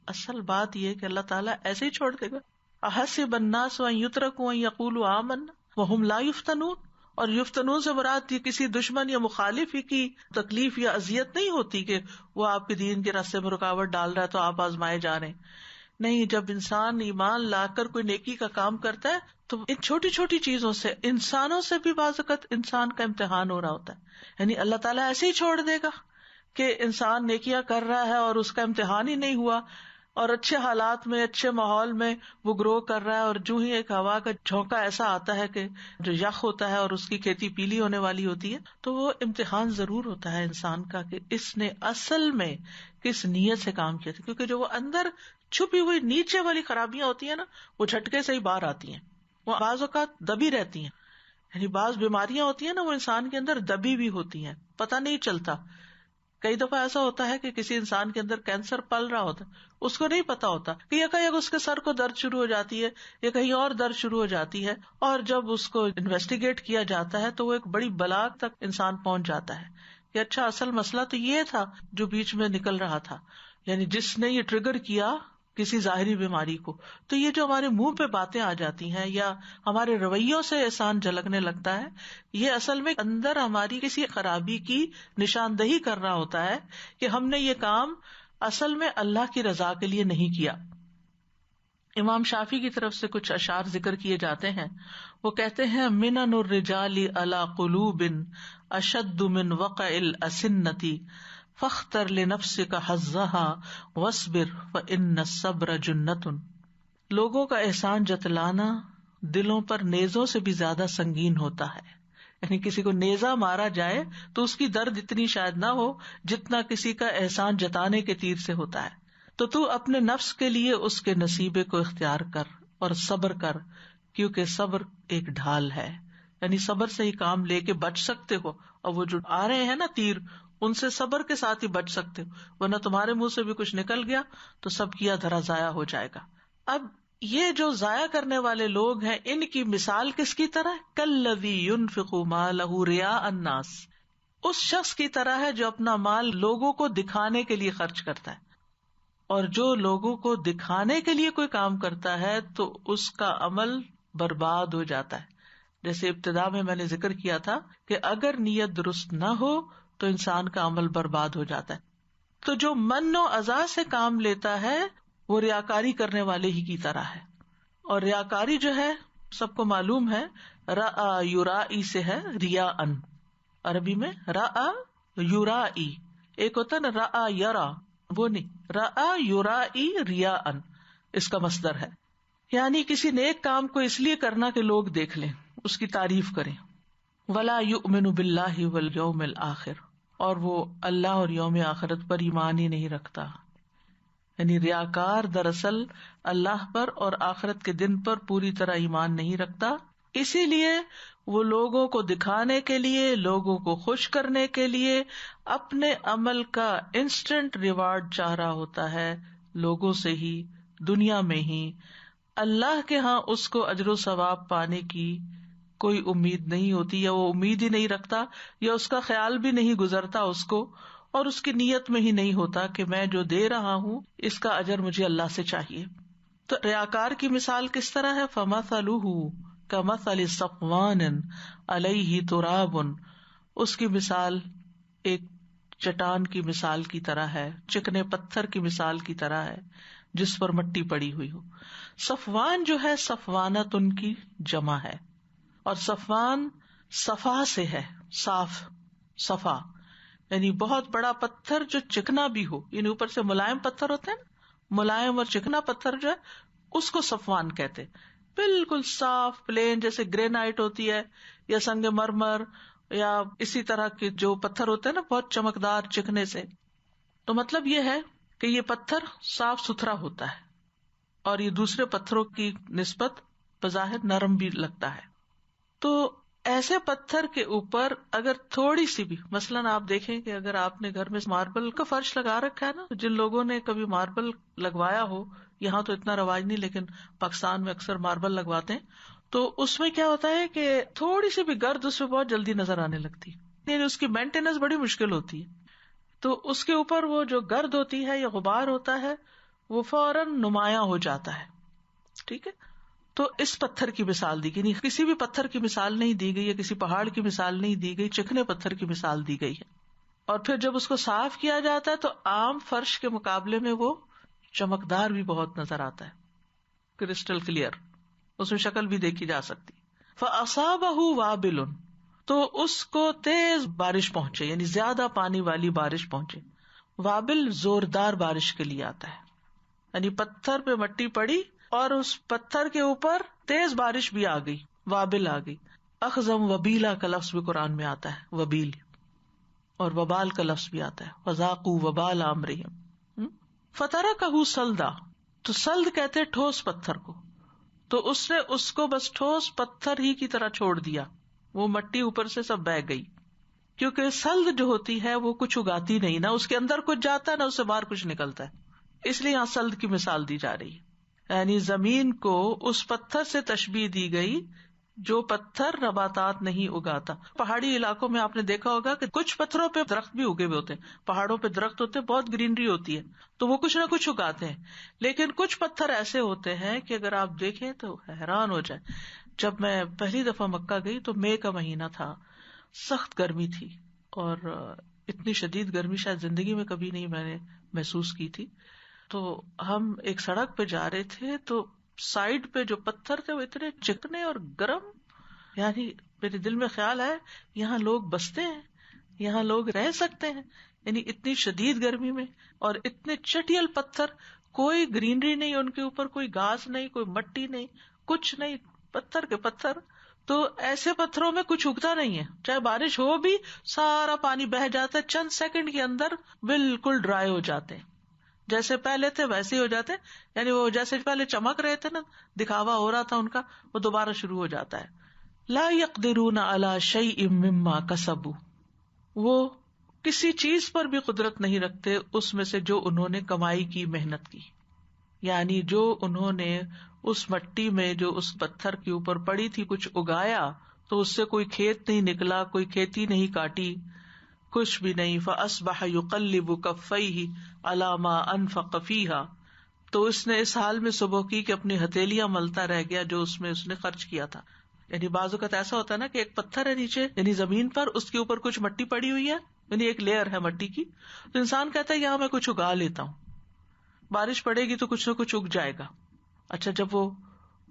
اصل بات یہ کہ اللہ تعالیٰ ایسے ہی چھوڑ دے گا. احسب الناس ان یترکوا ان یقولوا آمنا وهم لا یفتنون. اور یفتنون سے مراد یہ کسی دشمن یا مخالف ہی کی تکلیف یا اذیت نہیں ہوتی کہ وہ آپ کے دین کے راستے میں رکاوٹ ڈال رہا ہے تو آپ آزمائے جا رہے ہیں. نہیں، جب انسان ایمان لا کر کوئی نیکی کا کام کرتا ہے تو ان چھوٹی چھوٹی چیزوں سے، انسانوں سے بھی بعض اوقات انسان کا امتحان ہو رہا ہوتا ہے. یعنی اللہ تعالیٰ ایسے ہی چھوڑ دے گا کہ انسان نیکیاں کر رہا ہے اور اس کا امتحان ہی نہیں ہوا, اور اچھے حالات میں, اچھے ماحول میں وہ گرو کر رہا ہے, اور جو ہی ایک ہوا کا جھونکا ایسا آتا ہے کہ جو یخ ہوتا ہے اور اس کی کھیتی پیلی ہونے والی ہوتی ہے, تو وہ امتحان ضرور ہوتا ہے انسان کا کہ اس نے اصل میں کس نیت سے کام کیا تھا. کیونکہ جو وہ اندر چھپی ہوئی نیچے والی خرابیاں ہوتی ہیں نا, وہ جھٹکے سے ہی باہر آتی ہیں, وہ بعض اوقات دبی رہتی ہیں. یعنی بعض بیماریاں ہوتی ہیں نا, وہ انسان کے اندر دبی بھی ہوتی ہیں, پتہ نہیں چلتا. کئی دفعہ ایسا ہوتا ہے کہ کسی انسان کے اندر کینسر پل رہا ہوتا ہے, اس کو نہیں پتا ہوتا کہ یکایک اس کے سر کو درد شروع ہو جاتی ہے یا کہیں اور درد شروع ہو جاتی ہے, اور جب اس کو انویسٹیگیٹ کیا جاتا ہے تو وہ ایک بڑی بلا تک انسان پہنچ جاتا ہے کہ اچھا اصل مسئلہ تو یہ تھا جو بیچ میں نکل رہا تھا, یعنی جس نے یہ ٹریگر کیا کسی ظاہری بیماری کو. تو یہ جو ہمارے منہ پہ باتیں آ جاتی ہیں یا ہمارے رویوں سے احسان جھلکنے لگتا ہے, یہ اصل میں اندر ہماری کسی خرابی کی نشاندہی کر رہا ہوتا ہے کہ ہم نے یہ کام اصل میں اللہ کی رضا کے لیے نہیں کیا. امام شافعی کی طرف سے کچھ اشعار ذکر کیے جاتے ہیں. وہ کہتے ہیں منن الرجال علی قلوب اشد من وقع الاسنۃ فاختر لنفسک حظها واصبر فان الصبر جنۃ. لوگوں کا احسان جتلانا دلوں پر نیزوں سے بھی زیادہ سنگین ہوتا ہے. یعنی کسی کو نیزہ مارا جائے تو اس کی درد اتنی شاید نہ ہو جتنا کسی کا احسان جتانے کے تیر سے ہوتا ہے. تو اپنے نفس کے لیے اس کے نصیبے کو اختیار کر اور صبر کر, کیونکہ صبر ایک ڈھال ہے. یعنی صبر سے ہی کام لے کے بچ سکتے ہو, اور وہ جو آ رہے ہیں نا تیر, ان سے صبر کے ساتھ ہی بچ سکتے ہو, ورنہ تمہارے منہ سے بھی کچھ نکل گیا تو سب کیا دھرا ضائع ہو جائے گا. اب یہ جو ضائع کرنے والے لوگ ہیں, ان کی مثال کس کی طرح؟ کالذی ينفق مالہ رئاء الناس, اس شخص کی طرح ہے جو اپنا مال لوگوں کو دکھانے کے لیے خرچ کرتا ہے. اور جو لوگوں کو دکھانے کے لیے کوئی کام کرتا ہے تو اس کا عمل برباد ہو جاتا ہے. جیسے ابتدا میں نے ذکر کیا تھا کہ اگر نیت درست نہ ہو تو انسان کا عمل برباد ہو جاتا ہے. تو جو من و اذا سے کام لیتا ہے وہ ریاکاری کرنے والے ہی کی طرح ہے. اور ریاکاری جو ہے سب کو معلوم ہے, رأى یرائی سے ہے ریاءً. عربی میں رأى یرائی, ایک ہوتا ہے نا رأى یرا, وہ نہیں, رأى یرائی ریاءً اس کا مصدر ہے. یعنی کسی نیک کام کو اس لیے کرنا کہ لوگ دیکھ لیں, اس کی تعریف کریں. ولا یؤمن باللہ والیوم الآخر, اور وہ اللہ اور یوم آخرت پر ایمان ہی نہیں رکھتا. یعنی ریاکار دراصل اللہ پر اور آخرت کے دن پر پوری طرح ایمان نہیں رکھتا, اسی لیے وہ لوگوں کو دکھانے کے لیے, لوگوں کو خوش کرنے کے لیے اپنے عمل کا انسٹنٹ ریوارڈ چاہ رہا ہوتا ہے لوگوں سے ہی, دنیا میں ہی. اللہ کے ہاں اس کو اجر و ثواب پانے کی کوئی امید نہیں ہوتی, یا وہ امید ہی نہیں رکھتا, یا اس کا خیال بھی نہیں گزرتا اس کو, اور اس کی نیت میں ہی نہیں ہوتا کہ میں جو دے رہا ہوں اس کا اجر مجھے اللہ سے چاہیے. تو ریاکار کی مثال کس طرح ہے؟ فَمَثَلُهُ كَمَثَلِ صَفْوَانٍ عَلَيْهِ تُرَابٌ, اس کی مثال ایک چٹان کی مثال کی طرح ہے, چکنے پتھر کی مثال کی طرح ہے جس پر مٹی پڑی ہوئی ہو. صفوان جو ہے صفوانت ان کی جمع ہے, اور صفوان صفا سے ہے, صاف صفا, یعنی بہت بڑا پتھر جو چکنا بھی ہو, یعنی اوپر سے ملائم پتھر ہوتے ہیں نا, ملائم اور چکنا پتھر جو ہے اس کو صفوان کہتے. بالکل صاف پلین جیسے گرینائٹ ہوتی ہے یا سنگ مرمر یا اسی طرح کے جو پتھر ہوتے ہیں نا بہت چمکدار چکنے سے. تو مطلب یہ ہے کہ یہ پتھر صاف ستھرا ہوتا ہے اور یہ دوسرے پتھروں کی نسبت بظاہر نرم بھی لگتا ہے. تو ایسے پتھر کے اوپر اگر تھوڑی سی بھی, مثلاً آپ دیکھیں کہ اگر آپ نے گھر میں ماربل کا فرش لگا رکھا ہے نا, جن لوگوں نے کبھی ماربل لگوایا ہو, یہاں تو اتنا رواج نہیں لیکن پاکستان میں اکثر ماربل لگواتے ہیں, تو اس میں کیا ہوتا ہے کہ تھوڑی سی بھی گرد اس میں بہت جلدی نظر آنے لگتی ہے, یعنی اس کی مینٹیننس بڑی مشکل ہوتی ہے. تو اس کے اوپر وہ جو گرد ہوتی ہے یا غبار ہوتا ہے وہ فوراً نمایاں ہو جاتا ہے. ٹھیک ہے, تو اس پتھر کی مثال دی گئی, کسی بھی پتھر کی مثال نہیں دی گئی, یا کسی پہاڑ کی مثال نہیں دی گئی, چکنے پتھر کی مثال دی گئی ہے. اور پھر جب اس کو صاف کیا جاتا ہے تو عام فرش کے مقابلے میں وہ چمکدار بھی بہت نظر آتا ہے, کرسٹل کلیئر, اس میں شکل بھی دیکھی جا سکتی. فَأَصَابَهُ وَابِلٌ, تو اس کو تیز بارش پہنچے، یعنی زیادہ پانی والی بارش پہنچے. وابل زوردار بارش کے لیے آتا ہے، یعنی پتھر پہ مٹی پڑی اور اس پتھر کے اوپر تیز بارش بھی آ گئی، وابل آ گئی. اخزم وبیلا کا لفظ بھی قرآن میں آتا ہے، وبیل، اور وبال کا لفظ بھی آتا ہے، وذاقوا وبال امرہم. فترکہ صلدا، تو سلد کہتے ٹھوس پتھر کو، تو اس نے اس کو بس ٹھوس پتھر ہی کی طرح چھوڑ دیا، وہ مٹی اوپر سے سب بہہ گئی. کیونکہ سلد جو ہوتی ہے وہ کچھ اگاتی نہیں، نہ اس کے اندر کچھ جاتا ہے نہ اس سے باہر کچھ نکلتا ہے، اس لیے یہاں سلد کی مثال دی جا رہی ہے. یعنی زمین کو اس پتھر سے تشبیہ دی گئی جو پتھر نباتات نہیں اگاتا. پہاڑی علاقوں میں آپ نے دیکھا ہوگا کہ کچھ پتھروں پہ درخت بھی اگے ہوئے ہوتے ہیں، پہاڑوں پہ درخت ہوتے ہیں، بہت گرینری ہوتی ہے، تو وہ کچھ نہ کچھ اگاتے ہیں. لیکن کچھ پتھر ایسے ہوتے ہیں کہ اگر آپ دیکھیں تو حیران ہو جائیں. جب میں پہلی دفعہ مکہ گئی تو مئی کا مہینہ تھا، سخت گرمی تھی، اور اتنی شدید گرمی شاید زندگی میں کبھی نہیں میں نے محسوس کی تھی. تو ہم ایک سڑک پہ جا رہے تھے تو سائڈ پہ جو پتھر تھے وہ اتنے چکنے اور گرم، یعنی میرے دل میں خیال ہے یہاں لوگ بستے ہیں، یہاں لوگ رہ سکتے ہیں، یعنی اتنی شدید گرمی میں. اور اتنے چٹیل پتھر، کوئی گرینری نہیں ان کے اوپر، کوئی گھاس نہیں، کوئی مٹی نہیں، کچھ نہیں، پتھر کے پتھر. تو ایسے پتھروں میں کچھ اگتا نہیں ہے، چاہے بارش ہو بھی سارا پانی بہہ جاتا ہے، چند سیکنڈ کے اندر بالکل ڈرائی ہو جاتے ہیں، جیسے پہلے تھے ویسے ہی ہو جاتے ہیں. یعنی وہ جیسے پہلے چمک رہے تھے نا، دکھاوا ہو رہا تھا ان کا، وہ دوبارہ شروع ہو جاتا ہے. لا يقدرون على شيء مما كسبوا، وہ کسی چیز پر بھی قدرت نہیں رکھتے اس میں سے جو انہوں نے کمائی کی، محنت کی. یعنی جو انہوں نے اس مٹی میں جو اس پتھر کے اوپر پڑی تھی کچھ اگایا، تو اس سے کوئی کھیت نہیں نکلا، کوئی کھیتی نہیں کاٹی، کچھ بھی نہیں. فاصبح يقلب كفيه على ما انفق فيها، تو اس نے اس حال میں صبح کی کہ اپنی ہتھیلیاں ملتا رہ گیا جو اس میں اس نے خرچ کیا تھا. یعنی بعض اوقات ایسا ہوتا ہے نا کہ ایک پتھر ہے نیچے، یعنی زمین پر، اس کے اوپر کچھ مٹی پڑی ہوئی ہے، یعنی ایک لیئر ہے مٹی کی، تو انسان کہتا ہے یہاں میں کچھ اگا لیتا ہوں، بارش پڑے گی تو کچھ نہ کچھ اگ جائے گا. اچھا جب وہ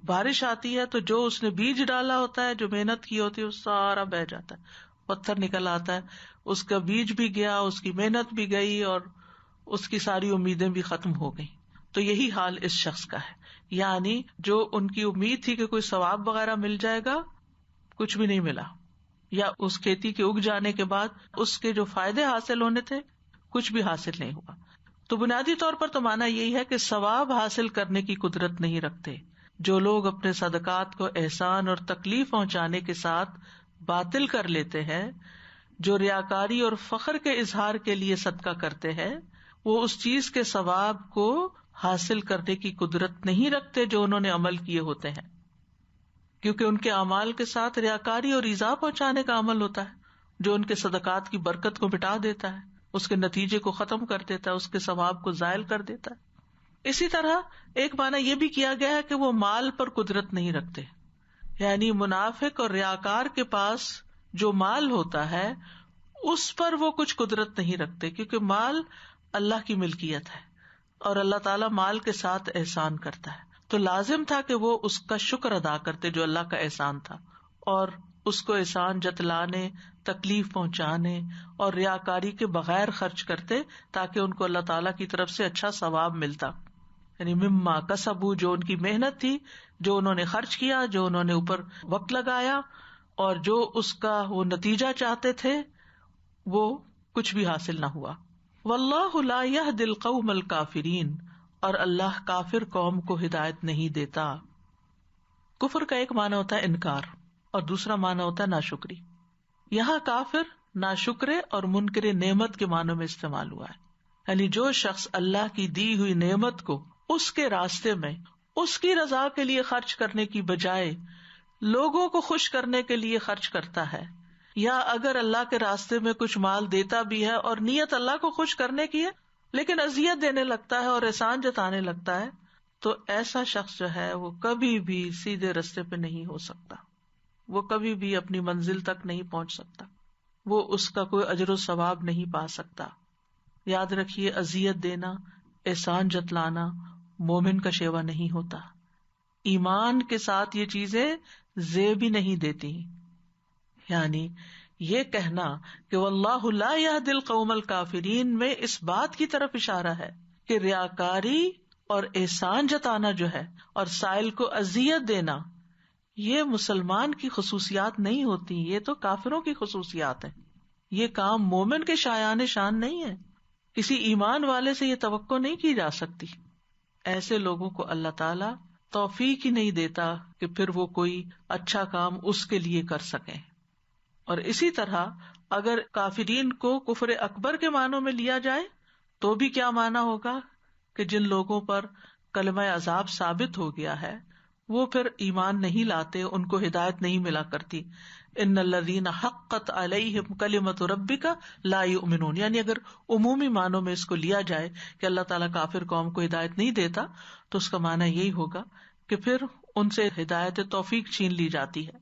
بارش آتی ہے تو جو اس نے بیج ڈالا ہوتا ہے، جو محنت کی ہوتی ہے، وہ سارا بہہ جاتا ہے، پتھر نکل آتا ہے، اس کا بیج بھی گیا، اس کی محنت بھی گئی، اور اس کی ساری امیدیں بھی ختم ہو گئی. تو یہی حال اس شخص کا ہے. یعنی جو ان کی امید تھی کہ کوئی ثواب وغیرہ مل جائے گا، کچھ بھی نہیں ملا، یا اس کھیتی کے اگ جانے کے بعد اس کے جو فائدے حاصل ہونے تھے کچھ بھی حاصل نہیں ہوا. تو بنیادی طور پر تو مانا یہی ہے کہ ثواب حاصل کرنے کی قدرت نہیں رکھتے. جو لوگ اپنے صدقات کو احسان اور تکلیف پہنچانے کے ساتھ باطل کر لیتے ہیں، جو ریاکاری اور فخر کے اظہار کے لیے صدقہ کرتے ہیں، وہ اس چیز کے ثواب کو حاصل کرنے کی قدرت نہیں رکھتے جو انہوں نے عمل کیے ہوتے ہیں، کیونکہ ان کے اعمال کے ساتھ ریاکاری اور ایذا پہنچانے کا عمل ہوتا ہے جو ان کے صدقات کی برکت کو مٹا دیتا ہے، اس کے نتیجے کو ختم کر دیتا ہے، اس کے ثواب کو زائل کر دیتا ہے. اسی طرح ایک معنی یہ بھی کیا گیا ہے کہ وہ مال پر قدرت نہیں رکھتے، یعنی منافق اور ریاکار کے پاس جو مال ہوتا ہے اس پر وہ کچھ قدرت نہیں رکھتے، کیونکہ مال اللہ کی ملکیت ہے اور اللہ تعالیٰ مال کے ساتھ احسان کرتا ہے. تو لازم تھا کہ وہ اس کا شکر ادا کرتے جو اللہ کا احسان تھا، اور اس کو احسان جتلانے، تکلیف پہنچانے اور ریاکاری کے بغیر خرچ کرتے تاکہ ان کو اللہ تعالیٰ کی طرف سے اچھا ثواب ملتا. یعنی مما کسبو، جو ان کی محنت تھی، جو انہوں نے خرچ کیا، جو انہوں نے اوپر وقت لگایا، اور جو اس کا وہ نتیجہ چاہتے تھے، وہ کچھ بھی حاصل نہ ہوا. واللہ لا یہدی القوم الکافرین، اور اللہ کافر قوم کو ہدایت نہیں دیتا. کفر کا ایک معنی ہوتا ہے انکار اور دوسرا معنی ہوتا ہے ناشکری. یہاں کافر ناشکرے اور منکر نعمت کے معنوں میں استعمال ہوا ہے. یعنی جو شخص اللہ کی دی ہوئی نعمت کو اس کے راستے میں اس کی رضا کے لیے خرچ کرنے کی بجائے لوگوں کو خوش کرنے کے لیے خرچ کرتا ہے، یا اگر اللہ کے راستے میں کچھ مال دیتا بھی ہے اور نیت اللہ کو خوش کرنے کی ہے لیکن اذیت دینے لگتا ہے اور احسان جتانے لگتا ہے، تو ایسا شخص جو ہے وہ کبھی بھی سیدھے راستے پہ نہیں ہو سکتا، وہ کبھی بھی اپنی منزل تک نہیں پہنچ سکتا، وہ اس کا کوئی اجر و ثواب نہیں پا سکتا. یاد رکھیے، اذیت دینا، احسان جتلانا مومن کا شیوا نہیں ہوتا. ایمان کے ساتھ یہ چیزیں زیب ہی نہیں دیتی. یعنی یہ کہنا کہ واللہ لا یہدی القوم الکافرین میں اس بات کی طرف اشارہ ہے کہ ریاکاری اور احسان جتانا جو ہے اور سائل کو اذیت دینا یہ مسلمان کی خصوصیات نہیں ہوتی، یہ تو کافروں کی خصوصیات ہیں. یہ کام مومن کے شایان شان نہیں ہے، کسی ایمان والے سے یہ توقع نہیں کی جا سکتی. ایسے لوگوں کو اللہ تعالی توفیق ہی نہیں دیتا کہ پھر وہ کوئی اچھا کام اس کے لیے کر سکیں. اور اسی طرح اگر کافرین کو کفر اکبر کے معنوں میں لیا جائے تو بھی کیا معنی ہوگا کہ جن لوگوں پر کلمہ عذاب ثابت ہو گیا ہے وہ پھر ایمان نہیں لاتے، ان کو ہدایت نہیں ملا کرتی. ان الذین حقت علیہم کلمۃ ربک لا یؤمنون، یعنی اگر عمومی معنوں میں اس کو لیا جائے کہ اللہ تعالیٰ کافر قوم کو ہدایت نہیں دیتا تو اس کا معنی یہی ہوگا کہ پھر ان سے ہدایت توفیق چھین لی جاتی ہے.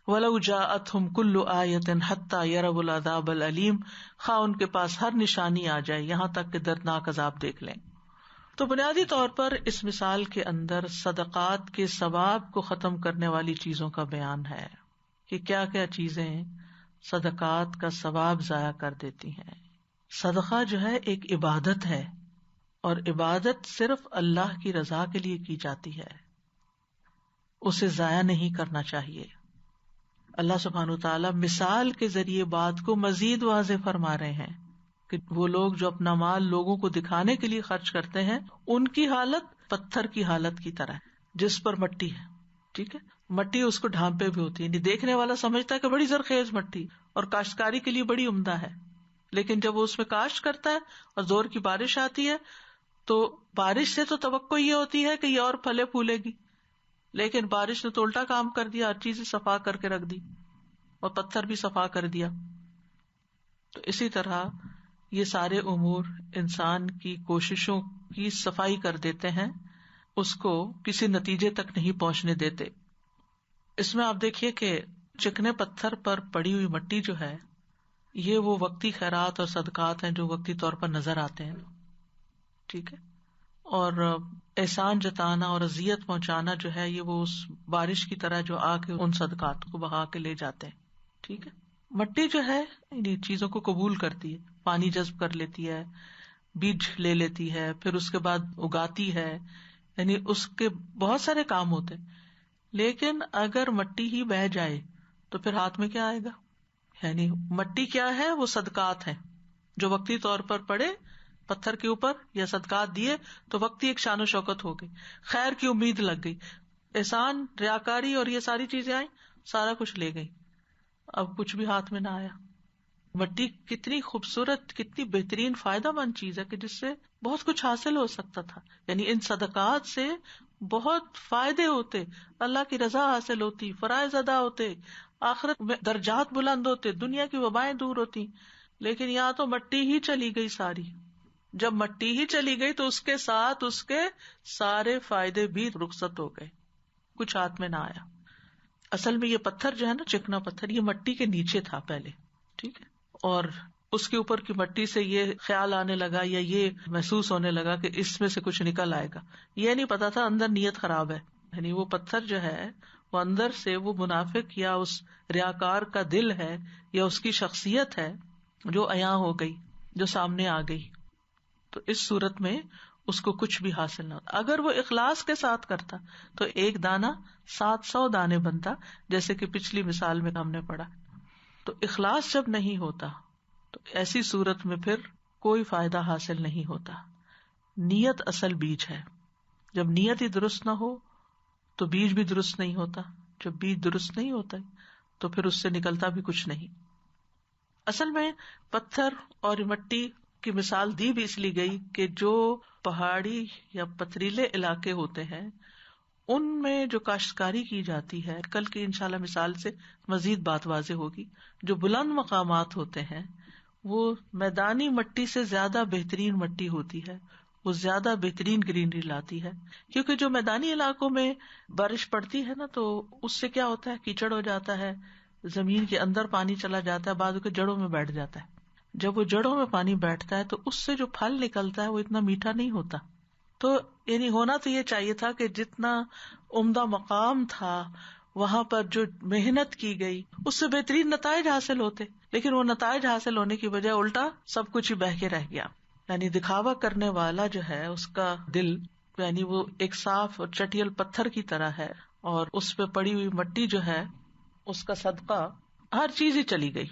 وَلَوْ جَاءَتْهُمْ كُلُّ آیَةٍ حَتَّى يَرَوْا الْعَذَابَ الْأَلِيمَ، خواہ ان کے پاس ہر نشانی آ جائے یہاں تک کہ دردناک عذاب دیکھ لیں. تو بنیادی طور پر اس مثال کے اندر صدقات کے ثواب کو ختم کرنے والی چیزوں کا بیان ہے کہ کیا کیا چیزیں صدقات کا ثواب ضائع کر دیتی ہیں. صدقہ جو ہے ایک عبادت ہے اور عبادت صرف اللہ کی رضا کے لیے کی جاتی ہے، اسے ضائع نہیں کرنا چاہیے. اللہ سبحانہ وتعالی مثال کے ذریعے بات کو مزید واضح فرما رہے ہیں کہ وہ لوگ جو اپنا مال لوگوں کو دکھانے کے لیے خرچ کرتے ہیں ان کی حالت پتھر کی حالت کی طرح ہے جس پر مٹی ہے. ٹھیک ہے، مٹی اس کو ڈھانپے بھی ہوتی ہے، دیکھنے والا سمجھتا ہے کہ بڑی زرخیز مٹی اور کاشتکاری کے لیے بڑی عمدہ ہے، لیکن جب وہ اس میں کاشت کرتا ہے اور زور کی بارش آتی ہے تو بارش سے تو توقع یہ ہوتی ہے کہ یہ اور پھلے پھولے گی، لیکن بارش نے تو الٹا کام کر دیا، ہر چیز صفا کر کے رکھ دی اور پتھر بھی صفا کر دیا. تو اسی طرح یہ سارے امور انسان کی کوششوں کی صفائی کر دیتے ہیں، اس کو کسی نتیجے تک نہیں پہنچنے دیتے. اس میں آپ دیکھیے کہ چکنے پتھر پر پڑی ہوئی مٹی جو ہے یہ وہ وقتی خیرات اور صدقات ہیں جو وقتی طور پر نظر آتے ہیں. ٹھیک ہے، اور احسان جتانا اور اذیت پہنچانا جو ہے یہ وہ اس بارش کی طرح جو آ کے ان صدقات کو بہا کے لے جاتے ہیں. ٹھیک ہے، مٹی جو ہے ان چیزوں کو قبول کرتی ہے، پانی جذب کر لیتی ہے، بیج لے لیتی ہے، پھر اس کے بعد اگاتی ہے، یعنی اس کے بہت سارے کام ہوتے ہیں. لیکن اگر مٹی ہی بہہ جائے تو پھر ہاتھ میں کیا آئے گا؟ یعنی مٹی کیا ہے؟ وہ صدقات ہیں جو وقتی طور پر پڑے پتھر کے اوپر یا صدقات دیے تو وقتی ایک شان و شوکت ہو گئی، خیر کی امید لگ گئی، احسان ریاکاری اور یہ ساری چیزیں آئیں، سارا کچھ لے گئی، اب کچھ بھی ہاتھ میں نہ آیا. مٹی کتنی خوبصورت، کتنی بہترین فائدہ مند چیز ہے کہ جس سے بہت کچھ حاصل ہو سکتا تھا. یعنی ان صدقات سے بہت فائدے ہوتے، اللہ کی رضا حاصل ہوتی، فرائض ادا ہوتے، آخرت میں درجات بلند ہوتے، دنیا کی وبائیں دور ہوتی. لیکن یہاں تو مٹی ہی چلی گئی ساری. جب مٹی ہی چلی گئی تو اس کے ساتھ اس کے سارے فائدے بھی رخصت ہو گئے، کچھ ہاتھ میں نہ آیا. اصل میں یہ پتھر جو ہے نا، چکنا پتھر، یہ مٹی کے نیچے تھا پہلے. ٹھیک ہے، اور اس کے اوپر کی مٹی سے یہ خیال آنے لگا یا یہ محسوس ہونے لگا کہ اس میں سے کچھ نکل آئے گا. یہ نہیں پتا تھا اندر نیت خراب ہے. یعنی وہ پتھر جو ہے وہ اندر سے وہ منافق یا اس ریاکار کا دل ہے یا اس کی شخصیت ہے جو عیاں ہو گئی، جو سامنے آ گئی. تو اس صورت میں اس کو کچھ بھی حاصل نہ ہوتا. اگر وہ اخلاص کے ساتھ کرتا تو ایک دانہ 700 دانے بنتا، جیسے کہ پچھلی مثال میں ہم نے پڑھا. تو اخلاص جب نہیں ہوتا تو ایسی صورت میں پھر کوئی فائدہ حاصل نہیں ہوتا. نیت اصل بیج ہے، جب نیت ہی درست نہ ہو تو بیج بھی درست نہیں ہوتا. جب بیج درست نہیں ہوتا تو پھر اس سے نکلتا بھی کچھ نہیں. اصل میں پتھر اور مٹی کی مثال دی بھی اس لیے گئی کہ جو پہاڑی یا پتھریلے علاقے ہوتے ہیں ان میں جو کاشتکاری کی جاتی ہے، کل کی انشاءاللہ مثال سے مزید بات واضح ہوگی، جو بلند مقامات ہوتے ہیں وہ میدانی مٹی سے زیادہ بہترین مٹی ہوتی ہے، وہ زیادہ بہترین گرینری لاتی ہے. کیونکہ جو میدانی علاقوں میں بارش پڑتی ہے نا تو اس سے کیا ہوتا ہے، کیچڑ ہو جاتا ہے، زمین کے اندر پانی چلا جاتا ہے، بعض کے جڑوں میں بیٹھ جاتا ہے. جب وہ جڑوں میں پانی بیٹھتا ہے تو اس سے جو پھل نکلتا ہے وہ اتنا میٹھا نہیں ہوتا. تو یعنی ہونا تو یہ چاہیے تھا کہ جتنا عمدہ مقام تھا وہاں پر جو محنت کی گئی اس سے بہترین نتائج حاصل ہوتے، لیکن وہ نتائج حاصل ہونے کی بجائے الٹا سب کچھ ہی بہہ کے رہ گیا. یعنی دکھاوا کرنے والا جو ہے اس کا دل یعنی وہ ایک صاف اور چٹیل پتھر کی طرح ہے، اور اس پہ پڑی ہوئی مٹی جو ہے اس کا صدقہ ہر چیز ہی چلی گئی.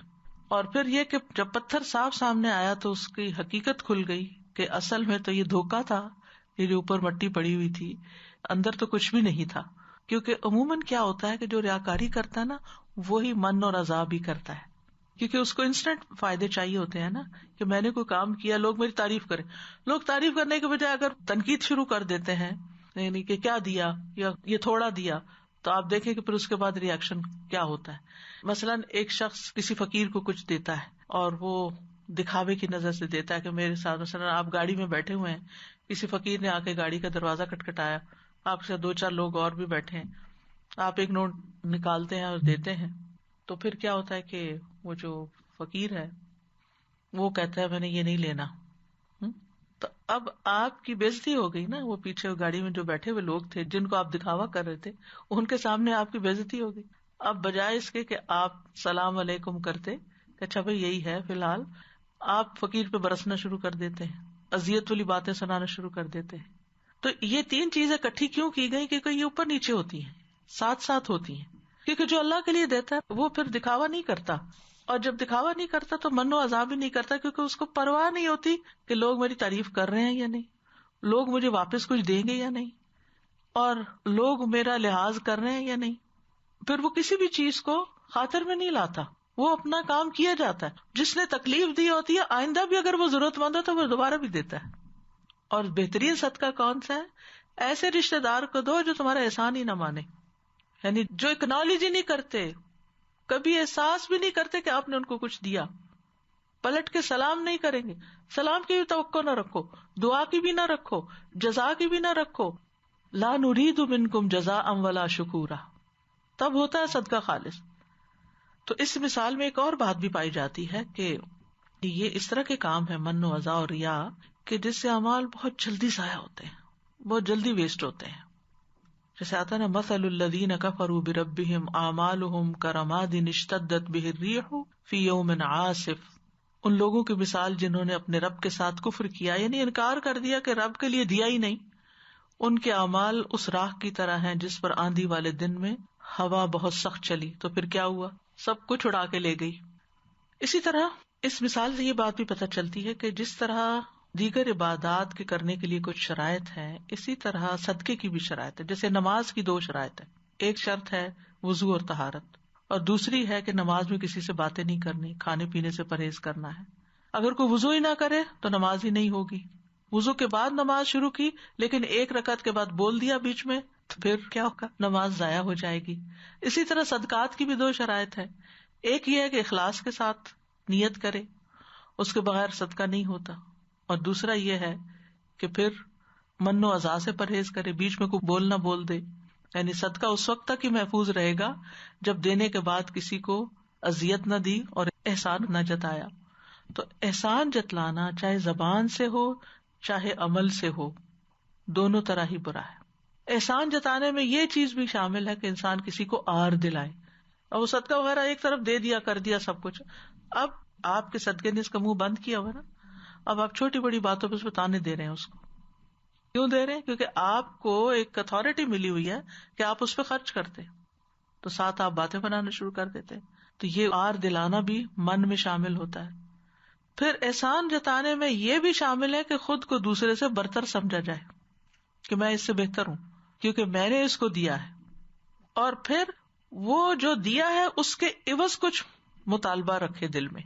اور پھر یہ کہ جب پتھر صاف سامنے آیا تو اس کی حقیقت کھل گئی کہ اصل میں تو یہ دھوکا تھا، یہ جو اوپر مٹی پڑی ہوئی تھی اندر تو کچھ بھی نہیں تھا. کیونکہ عموماً کیا ہوتا ہے کہ جو ریاکاری کرتا ہے نا وہی من اور عذاب بھی کرتا ہے، کیونکہ اس کو انسٹنٹ فائدے چاہیے ہوتے ہیں نا، کہ میں نے کوئی کام کیا لوگ میری تعریف کریں. لوگ تعریف کرنے کے بجائے اگر تنقید شروع کر دیتے ہیں یعنی کہ کیا دیا یا یہ تھوڑا دیا، تو آپ دیکھیں کہ پھر اس کے بعد ری ایکشن کیا ہوتا ہے. مثلاً ایک شخص کسی فقیر کو کچھ دیتا ہے اور وہ دکھاوے کی نظر سے دیتا ہے کہ میرے ساتھ مثلاً آپ گاڑی میں بیٹھے ہوئے ہیں، کسی فقیر نے آ کے گاڑی کا دروازہ کٹکھٹایا، آپ کے ساتھ 2-4 لوگ اور بھی بیٹھے ہیں، آپ ایک نوٹ نکالتے ہیں اور دیتے ہیں، تو پھر کیا ہوتا ہے کہ وہ جو فقیر ہے وہ کہتا ہے میں نے یہ نہیں لینا. تو اب آپ کی بےزتی ہو گئی نا، وہ پیچھے گاڑی میں جو بیٹھے ہوئے لوگ تھے جن کو آپ دکھاوا کر رہے تھے ان کے سامنے آپ کی بےزتی ہو گئی. اب بجائے اس کے کہ آپ سلام علیکم کرتے کہ اچھا بھائی یہی ہے فی الحال، آپ فقیر پہ برسنا شروع کر دیتے ہیں، اذیت والی باتیں سنانا شروع کر دیتے ہیں. تو یہ 3 چیزیں اکٹھی کیوں کی گئی؟ کیونکہ یہ اوپر نیچے ہوتی ہیں، ساتھ ساتھ ہوتی ہیں. کیونکہ جو اللہ کے لیے دیتا ہے وہ پھر دکھاوا نہیں کرتا، اور جب دکھاوا نہیں کرتا تو من و عذاب بھی نہیں کرتا، کیونکہ اس کو پرواہ نہیں ہوتی کہ لوگ میری تعریف کر رہے ہیں یا نہیں، لوگ مجھے واپس کچھ دیں گے یا نہیں، اور لوگ میرا لحاظ کر رہے ہیں یا نہیں. پھر وہ کسی بھی چیز کو خاطر میں نہیں لاتا، وہ اپنا کام کیا جاتا ہے. جس نے تکلیف دی ہوتی ہے آئندہ بھی اگر وہ ضرورت مند ہے تو وہ دوبارہ بھی دیتا ہے. اور بہترین صدقہ کون سا ہے؟ ایسے رشتے دار کو دو جو تمہارا احسان ہی نہ مانے، یعنی جو اکنالج ہی نہیں کرتے، کبھی احساس بھی نہیں کرتے کہ آپ نے ان کو کچھ دیا، پلٹ کے سلام نہیں کریں گے. سلام کی بھی توقع نہ رکھو، دعا کی بھی نہ رکھو، جزا کی بھی نہ رکھو. لا نرید منکم جزاء ولا شکورا، تب ہوتا ہے صدقہ خالص. تو اس مثال میں ایک اور بات بھی پائی جاتی ہے کہ یہ اس طرح کے کام ہے من و عزا اور ریا کہ جس سے اعمال بہت جلدی ضائع ہوتے ہیں، بہت جلدی ویسٹ ہوتے ہیں. جیسے آتا ہے نا مثل الذین کفروا بربہم اعمالہم کرماد اشتدت بہ الریح فی یوم عاصف. ان لوگوں کی مثال جنہوں نے اپنے رب کے ساتھ کفر کیا، یعنی انکار کر دیا کہ رب کے لیے دیا ہی نہیں، ان کے اعمال اس راہ کی طرح ہیں جس پر آندھی والے دن میں ہوا بہت سخت چلی تو پھر کیا ہوا، سب کچھ اڑا کے لے گئی. اسی طرح اس مثال سے یہ بات بھی پتہ چلتی ہے کہ جس طرح دیگر عبادات کے کرنے کے لیے کچھ شرائط ہیں، اسی طرح صدقے کی بھی شرائط ہے. جیسے نماز کی 2 شرائط ہے، ایک شرط ہے وضو اور طہارت، اور دوسری ہے کہ نماز میں کسی سے باتیں نہیں کرنی، کھانے پینے سے پرہیز کرنا ہے. اگر کوئی وضو ہی نہ کرے تو نماز ہی نہیں ہوگی. وضو کے بعد نماز شروع کی لیکن 1 رکعت کے بعد بول دیا بیچ میں تو پھر کیا ہوگا، نماز ضائع ہو جائے گی. اسی طرح صدقات کی بھی 2 شرائط ہے، ایک یہ ہے کہ اخلاص کے ساتھ نیت کرے، اس کے بغیر صدقہ نہیں ہوتا، اور دوسرا یہ ہے کہ پھر من و عزا سے پرہیز کرے، بیچ میں کوئی بول نہ بول دے. یعنی صدقہ اس وقت تک ہی محفوظ رہے گا جب دینے کے بعد کسی کو اذیت نہ دی اور احسان نہ جتایا. تو احسان جتلانا چاہے زبان سے ہو چاہے عمل سے ہو، دونوں طرح ہی برا ہے. احسان جتانے میں یہ چیز بھی شامل ہے کہ انسان کسی کو آر دلائے، اور وہ صدقہ وغیرہ ایک طرف دے دیا کر دیا سب کچھ، اب آپ کے صدقے نے اس کا منہ بند کیا ہوا نا، اب آپ چھوٹی بڑی باتوں پہ اس پہ تانے دے رہے ہیں. اس کو کیوں دے رہے ہیں؟ کیونکہ آپ کو ایک اتھارٹی ملی ہوئی ہے کہ آپ اس پہ خرچ کرتے، تو ساتھ آپ باتیں بنانا شروع کر دیتے. تو یہ آر دلانا بھی من میں شامل ہوتا ہے. پھر احسان جتانے میں یہ بھی شامل ہے کہ خود کو دوسرے سے برتر سمجھا جائے کہ میں اس سے بہتر ہوں کیونکہ میں نے اس کو دیا ہے، اور پھر وہ جو دیا ہے اس کے عوض کچھ مطالبہ رکھے، دل میں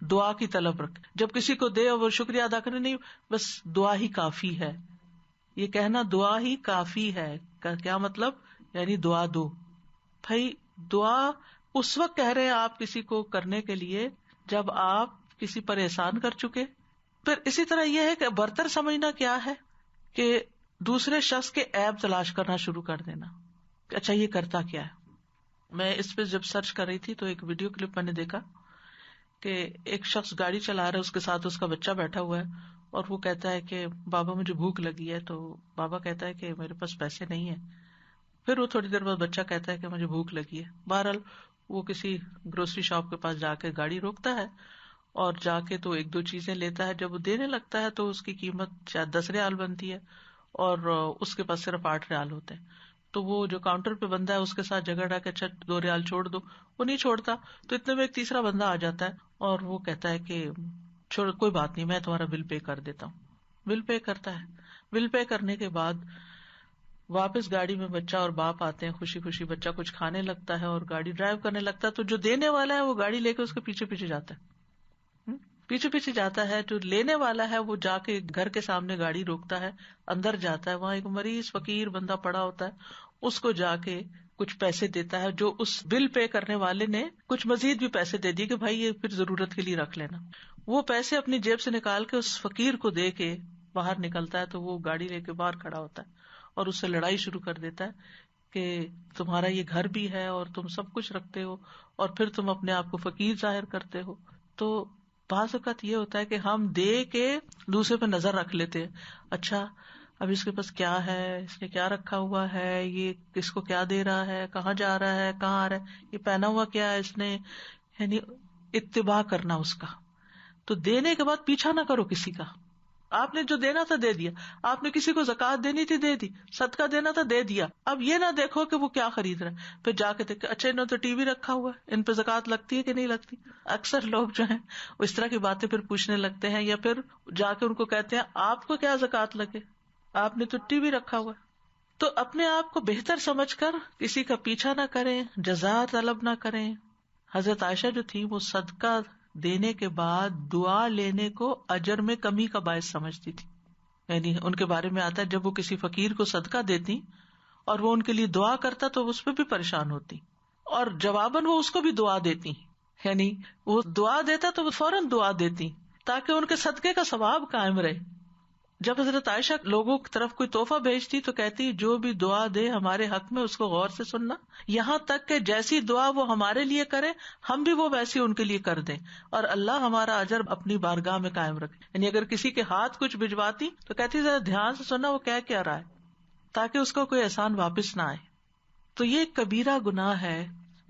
دعا کی طلب رکھے. جب کسی کو دے اور وہ شکریہ ادا کرے، نہیں بس دعا ہی کافی ہے. یہ کہنا دعا ہی کافی ہے کا کیا مطلب؟ یعنی دعا دو بھائی. دعا اس وقت کہہ رہے ہیں آپ کسی کو کرنے کے لیے جب آپ کسی پر احسان کر چکے. پھر اسی طرح یہ ہے کہ برتر سمجھنا کیا ہے کہ دوسرے شخص کے عیب تلاش کرنا شروع کر دینا کہ اچھا یہ کرتا کیا ہے. میں اس پہ جب سرچ کر رہی تھی تو ایک ویڈیو کلپ میں نے دیکھا کہ ایک شخص گاڑی چلا رہا ہے، اس کے ساتھ اس کا بچہ بیٹھا ہوا ہے، اور وہ کہتا ہے کہ بابا مجھے بھوک لگی ہے. تو بابا کہتا ہے کہ میرے پاس پیسے نہیں ہیں. پھر وہ تھوڑی دیر بعد بچہ کہتا ہے کہ مجھے بھوک لگی ہے. بہرحال وہ کسی گروسری شاپ کے پاس جا کے گاڑی روکتا ہے اور جا کے تو 1-2 چیزیں لیتا ہے. جب وہ دینے لگتا ہے تو اس کی قیمت شاید 10 ریال بنتی ہے اور اس کے پاس صرف 8 ریال ہوتے ہیں. تو وہ جو کاؤنٹر پہ بندہ ہے اس کے ساتھ جھگڑا کہ اچھا 2 ریال چھوڑ دو, وہ نہیں چھوڑتا. تو اتنے میں ایک تیسرا بندہ آ جاتا ہے اور وہ کہتا ہے کہ چھوڑ, کوئی بات نہیں, میں تمہارا بل پے کر دیتا ہوں. بل پے کرتا ہے. بل پے کرنے کے بعد واپس گاڑی میں بچہ اور باپ آتے ہیں, خوشی خوشی بچہ کچھ کھانے لگتا ہے اور گاڑی ڈرائیو کرنے لگتا ہے. تو جو دینے والا ہے وہ گاڑی لے کے اس کے پیچھے پیچھے جاتا ہے, پیچھے پیچھے جاتا ہے. جو لینے والا ہے وہ جا کے گھر کے سامنے گاڑی روکتا ہے, اندر جاتا ہے, وہاں ایک مریض فقیر بندہ پڑا ہوتا ہے, اس کو جا کے کچھ پیسے دیتا ہے, جو اس بل پے کرنے والے نے کچھ مزید بھی پیسے دے دیے کہ بھائی یہ پھر ضرورت کے لیے رکھ لینا. وہ پیسے اپنی جیب سے نکال کے اس فقیر کو دے کے باہر نکلتا ہے. تو وہ گاڑی لے کے باہر کھڑا ہوتا ہے اور اس سے لڑائی شروع کر دیتا ہے کہ تمہارا یہ گھر بھی ہے اور تم سب کچھ رکھتے ہو اور پھر تم اپنے آپ کو فقیر ظاہر کرتے ہو. تو بعض اوقات یہ ہوتا ہے کہ ہم دے کے دوسرے پہ نظر رکھ لیتے ہیں, اچھا اب اس کے پاس کیا ہے, اس نے کیا رکھا ہوا ہے, یہ کس کو کیا دے رہا ہے, کہاں جا رہا ہے, کہاں آ رہا ہے, یہ پہنا ہوا کیا ہے اس نے, یعنی اتباع کرنا اس کا. تو دینے کے بعد پیچھا نہ کرو کسی کا. آپ نے جو دینا تھا دے دیا, آپ نے کسی کو زکات دینی تھی دے دی, صدقہ دینا تھا دے دیا. اب یہ نہ دیکھو کہ وہ کیا خرید رہا ہے, پھر جا کے دیکھ اچھا انہوں نے تو ٹی وی رکھا ہوا ہے, ان پہ زکات لگتی ہے کہ نہیں لگتی. اکثر لوگ جو ہیں وہ اس طرح کی باتیں پھر پوچھنے لگتے ہیں, یا پھر جا کے ان کو کہتے ہیں آپ کو کیا زکات لگے, آپ نے تو ٹی وی رکھا ہوا ہے. تو اپنے آپ کو بہتر سمجھ کر کسی کا پیچھا نہ کریں, جزا طلب نہ کریں. حضرت عائشہ جو تھی وہ صدقہ دینے کے بعد دعا لینے کو اجر میں کمی کا باعث سمجھتی تھی. یعنی ان کے بارے میں آتا ہے جب وہ کسی فقیر کو صدقہ دیتی اور وہ ان کے لیے دعا کرتا تو اس پہ بھی پریشان ہوتی, اور جواباً وہ اس کو بھی دعا دیتی. یعنی وہ دعا دیتا تو وہ فوراً دعا دیتی تاکہ ان کے صدقے کا ثواب قائم رہے. جب حضرت عائشہ لوگوں کی طرف کوئی تحفہ بھیجتی تو کہتی جو بھی دعا دے ہمارے حق میں اس کو غور سے سننا, یہاں تک کہ جیسی دعا وہ ہمارے لیے کرے ہم بھی وہ ویسی ان کے لیے کر دیں, اور اللہ ہمارا اجر اپنی بارگاہ میں قائم رکھے. یعنی اگر کسی کے ہاتھ کچھ بھجواتی تو کہتی ذرا دھیان سے سننا وہ کیا رہا ہے, تاکہ اس کو کوئی احسان واپس نہ آئے. تو یہ ایک کبیرہ گناہ ہے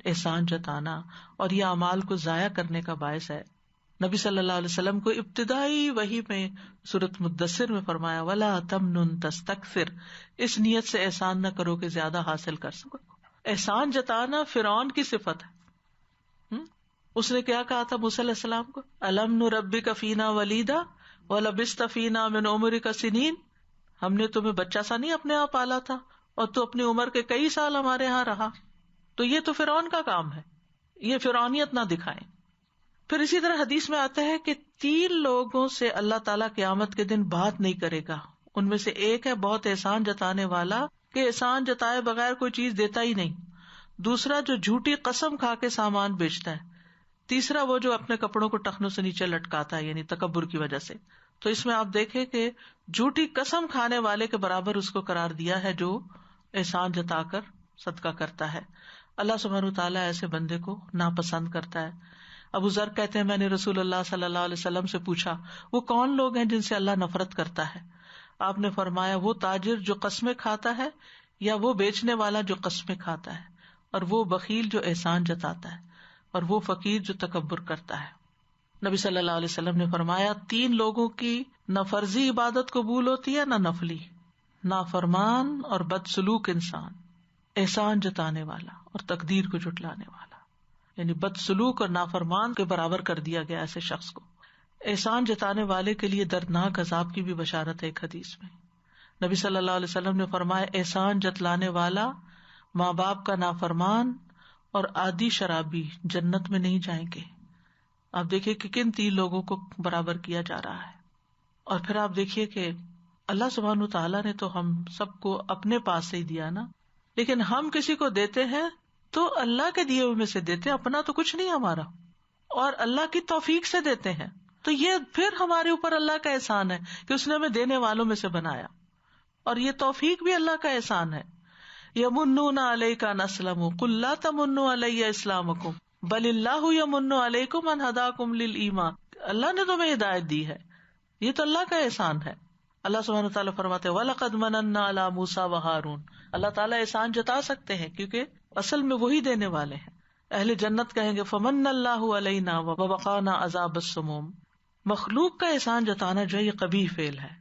احسان جتانا, اور یہ اعمال کو ضائع کرنے کا باعث ہے. نبی صلی اللہ علیہ وسلم کو ابتدائی وحی میں سورۃ مدثر میں فرمایا ولا تمنن تستکثر, اس نیت سے احسان نہ کرو کہ زیادہ حاصل کر سکو. احسان جتانا فرعون کی صفت ہے. اس نے کیا کہا تھا موسیٰ علیہ السلام کو, الم نربک فینا ولیدا ولبثت فینا من عمرک سنین, ہم نے تمہیں بچہ سا نہیں اپنے آپ پالا تھا اور تو اپنی عمر کے کئی سال ہمارے ہاں رہا. تو یہ تو فرعون کا کام ہے, یہ فرعونیت نہ دکھائیں. پھر اسی طرح حدیث میں آتا ہے کہ 3 لوگوں سے اللہ تعالیٰ قیامت کے دن بات نہیں کرے گا. ان میں سے ایک ہے بہت احسان جتانے والا کہ احسان جتائے بغیر کوئی چیز دیتا ہی نہیں. دوسرا جو جھوٹی قسم کھا کے سامان بیچتا ہے. تیسرا وہ جو اپنے کپڑوں کو ٹخنوں سے نیچے لٹکاتا ہے, یعنی تکبر کی وجہ سے. تو اس میں آپ دیکھیں کہ جھوٹی قسم کھانے والے کے برابر اس کو قرار دیا ہے جو احسان جتا کر صدقہ کرتا ہے. اللہ سبحانہ وتعالیٰ ایسے بندے کو ناپسند کرتا ہے. ابو ذر کہتے ہیں میں نے رسول اللہ صلی اللہ علیہ وسلم سے پوچھا وہ کون لوگ ہیں جن سے اللہ نفرت کرتا ہے؟ آپ نے فرمایا وہ تاجر جو قسمیں کھاتا ہے, یا وہ بیچنے والا جو قسمیں کھاتا ہے, اور وہ بخیل جو احسان جتاتا ہے, اور وہ فقیر جو تکبر کرتا ہے. نبی صلی اللہ علیہ وسلم نے فرمایا 3 لوگوں کی نہ فرضی عبادت قبول ہوتی ہے نہ نفلی, نافرمان اور بدسلوک انسان, احسان جتانے والا اور تقدیر کو جھٹلانے والا. یعنی بدسلوک اور نافرمان کے برابر کر دیا گیا ایسے شخص کو. احسان جتانے والے کے لیے دردناک عذاب کی بھی بشارت ہے. ایک حدیث میں نبی صلی اللہ علیہ وسلم نے فرمایا احسان جتلانے والا, ماں باپ کا نافرمان اور عادی شرابی جنت میں نہیں جائیں گے. آپ دیکھیے کہ کن 3 لوگوں کو برابر کیا جا رہا ہے. اور پھر آپ دیکھیے کہ اللہ سبحانہ تعالیٰ نے تو ہم سب کو اپنے پاس سے ہی دیا نا, لیکن ہم کسی کو دیتے ہیں تو اللہ کے دیے ہوئے میں سے دیتے ہیں, اپنا تو کچھ نہیں ہمارا, اور اللہ کی توفیق سے دیتے ہیں. تو یہ پھر ہمارے اوپر اللہ کا احسان ہے کہ اس نے ہمیں دینے والوں میں سے بنایا, اور یہ توفیق بھی اللہ کا احسان ہے. یمنون علیک ان اسلموا قل لا تمنوا علی اسلامکم بل اللہ یمن علیکم ان ہداکم للایمان. اللہ نے تمہیں ہدایت دی ہے, یہ تو اللہ کا احسان ہے. اللہ سبحانہ تعالیٰ فرماتے ہیں وَلَقَدْ مَنَنَّا عَلَى مُوسَىٰ وَهَارُونَ، اللہ تعالیٰ احسان جتا سکتے ہیں کیونکہ اصل میں وہی دینے والے ہیں. اہل جنت کہیں گے فَمَنَّ اللَّهُ عَلَيْنَا وَوَقَانَا عَذَابَ السُّمُومِ. مخلوق کا احسان جتانا جو ہے یہ قبیح فعل ہے.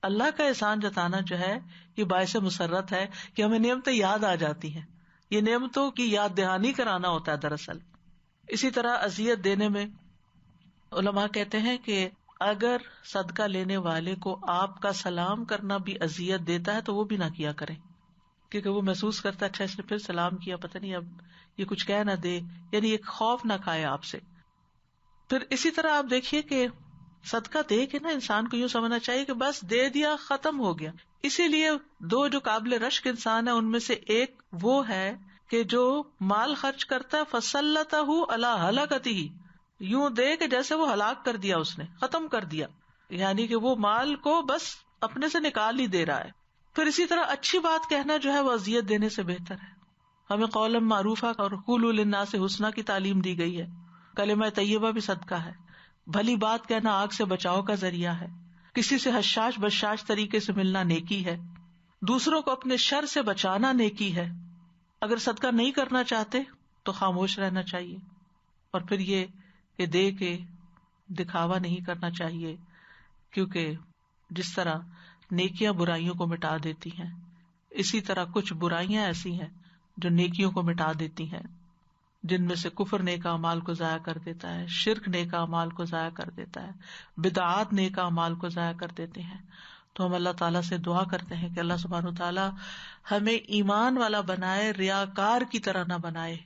اللہ کا احسان جتانا جو ہے یہ باعث مسرت ہے کہ ہمیں نعمتیں یاد آ جاتی ہیں. یہ نعمتوں کی یاد دہانی کرانا ہوتا ہے دراصل. اسی طرح اذیت دینے میں علماء کہتے ہیں کہ اگر صدقہ لینے والے کو آپ کا سلام کرنا بھی اذیت دیتا ہے تو وہ بھی نہ کیا کریں، کیونکہ وہ محسوس کرتا ہے اچھا اس نے پھر سلام کیا، پتہ نہیں اب یہ کچھ کہہ نہ دے، یعنی ایک خوف نہ کھائے آپ سے. پھر اسی طرح آپ دیکھیے کہ صدقہ دے کے نا انسان کو یوں سمجھنا چاہیے کہ بس دے دیا ختم ہو گیا. اسی لیے دو جو قابل رشک انسان ہے ان میں سے ایک وہ ہے کہ جو مال خرچ کرتا ہے فَسَلَّتَهُ عَلَىٰ هَلَكَتِهِ، یوں دے کہ جیسے وہ ہلاک کر دیا، اس نے ختم کر دیا، یعنی کہ وہ مال کو بس اپنے سے نکال ہی دے رہا ہے. پھر اسی طرح اچھی بات کہنا جو ہے وہ اذیت دینے سے بہتر ہے. ہمیں قولا معروفا اور قولوا للناس حسنا کی تعلیم دی گئی ہے. کلمہ طیبہ بھی صدقہ ہے. بھلی بات کہنا آگ سے بچاؤ کا ذریعہ ہے. کسی سے حشاش بشاش طریقے سے ملنا نیکی ہے. دوسروں کو اپنے شر سے بچانا نیکی ہے. اگر صدقہ نہیں کرنا چاہتے تو خاموش رہنا چاہیے. اور پھر یہ کہ دے کے دکھاوا نہیں کرنا چاہیے، کیونکہ جس طرح نیکیاں برائیوں کو مٹا دیتی ہیں، اسی طرح کچھ برائیاں ایسی ہیں جو نیکیوں کو مٹا دیتی ہیں، جن میں سے کفر نیک اعمال کو ضائع کر دیتا ہے، شرک نیک اعمال کو ضائع کر دیتا ہے، بدعات نیک اعمال کو ضائع کر دیتے ہیں. تو ہم اللہ تعالیٰ سے دعا کرتے ہیں کہ اللہ سبحانہ وتعالیٰ ہمیں ایمان والا بنائے، ریاکار کی طرح نہ بنائے.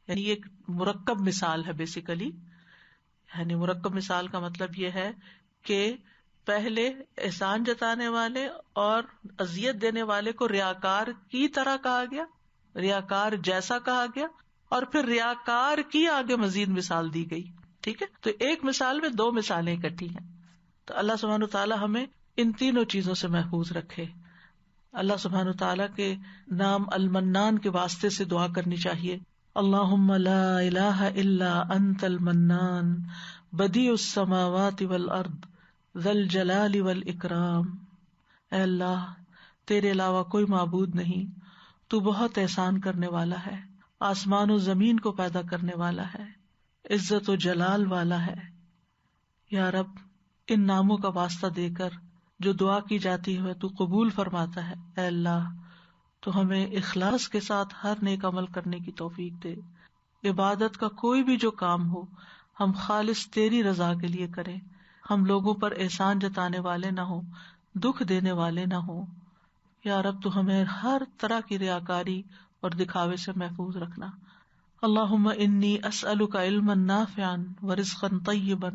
یعنی یہ ایک مرکب مثال ہے بیسیکلی. یعنی مرکب مثال کا مطلب یہ ہے کہ پہلے احسان جتانے والے اور اذیت دینے والے کو ریاکار کی طرح کہا گیا، ریاکار جیسا کہا گیا، اور پھر ریاکار کی آگے مزید مثال دی گئی. ٹھیک ہے، تو ایک مثال میں دو مثالیں اکٹھی ہیں. تو اللہ سبحانہ وتعالیٰ ہمیں ان تینوں چیزوں سے محفوظ رکھے. اللہ سبحانہ وتعالیٰ کے نام المنان کے واسطے سے دعا کرنی چاہیے. اللہم لا الہ الا انت المنان بدیع السماوات والارض ذی الجلال والاکرام. اے اللہ، تیرے علاوہ کوئی معبود نہیں، تو بہت احسان کرنے والا ہے، آسمان و زمین کو پیدا کرنے والا ہے، عزت و جلال والا ہے. یا رب، ان ناموں کا واسطہ دے کر جو دعا کی جاتی ہے تو قبول فرماتا ہے. اے اللہ، تو ہمیں اخلاص کے ساتھ ہر نیک عمل کرنے کی توفیق دے. عبادت کا کوئی بھی جو کام ہو ہم خالص تیری رضا کے لیے کریں. ہم لوگوں پر احسان جتانے والے نہ ہوں، دکھ دینے والے نہ ہوں. یا رب، تو ہمیں ہر طرح کی ریاکاری اور دکھاوے سے محفوظ رکھنا. اللہم انی اسألک علما نافعا ورزقا طیبا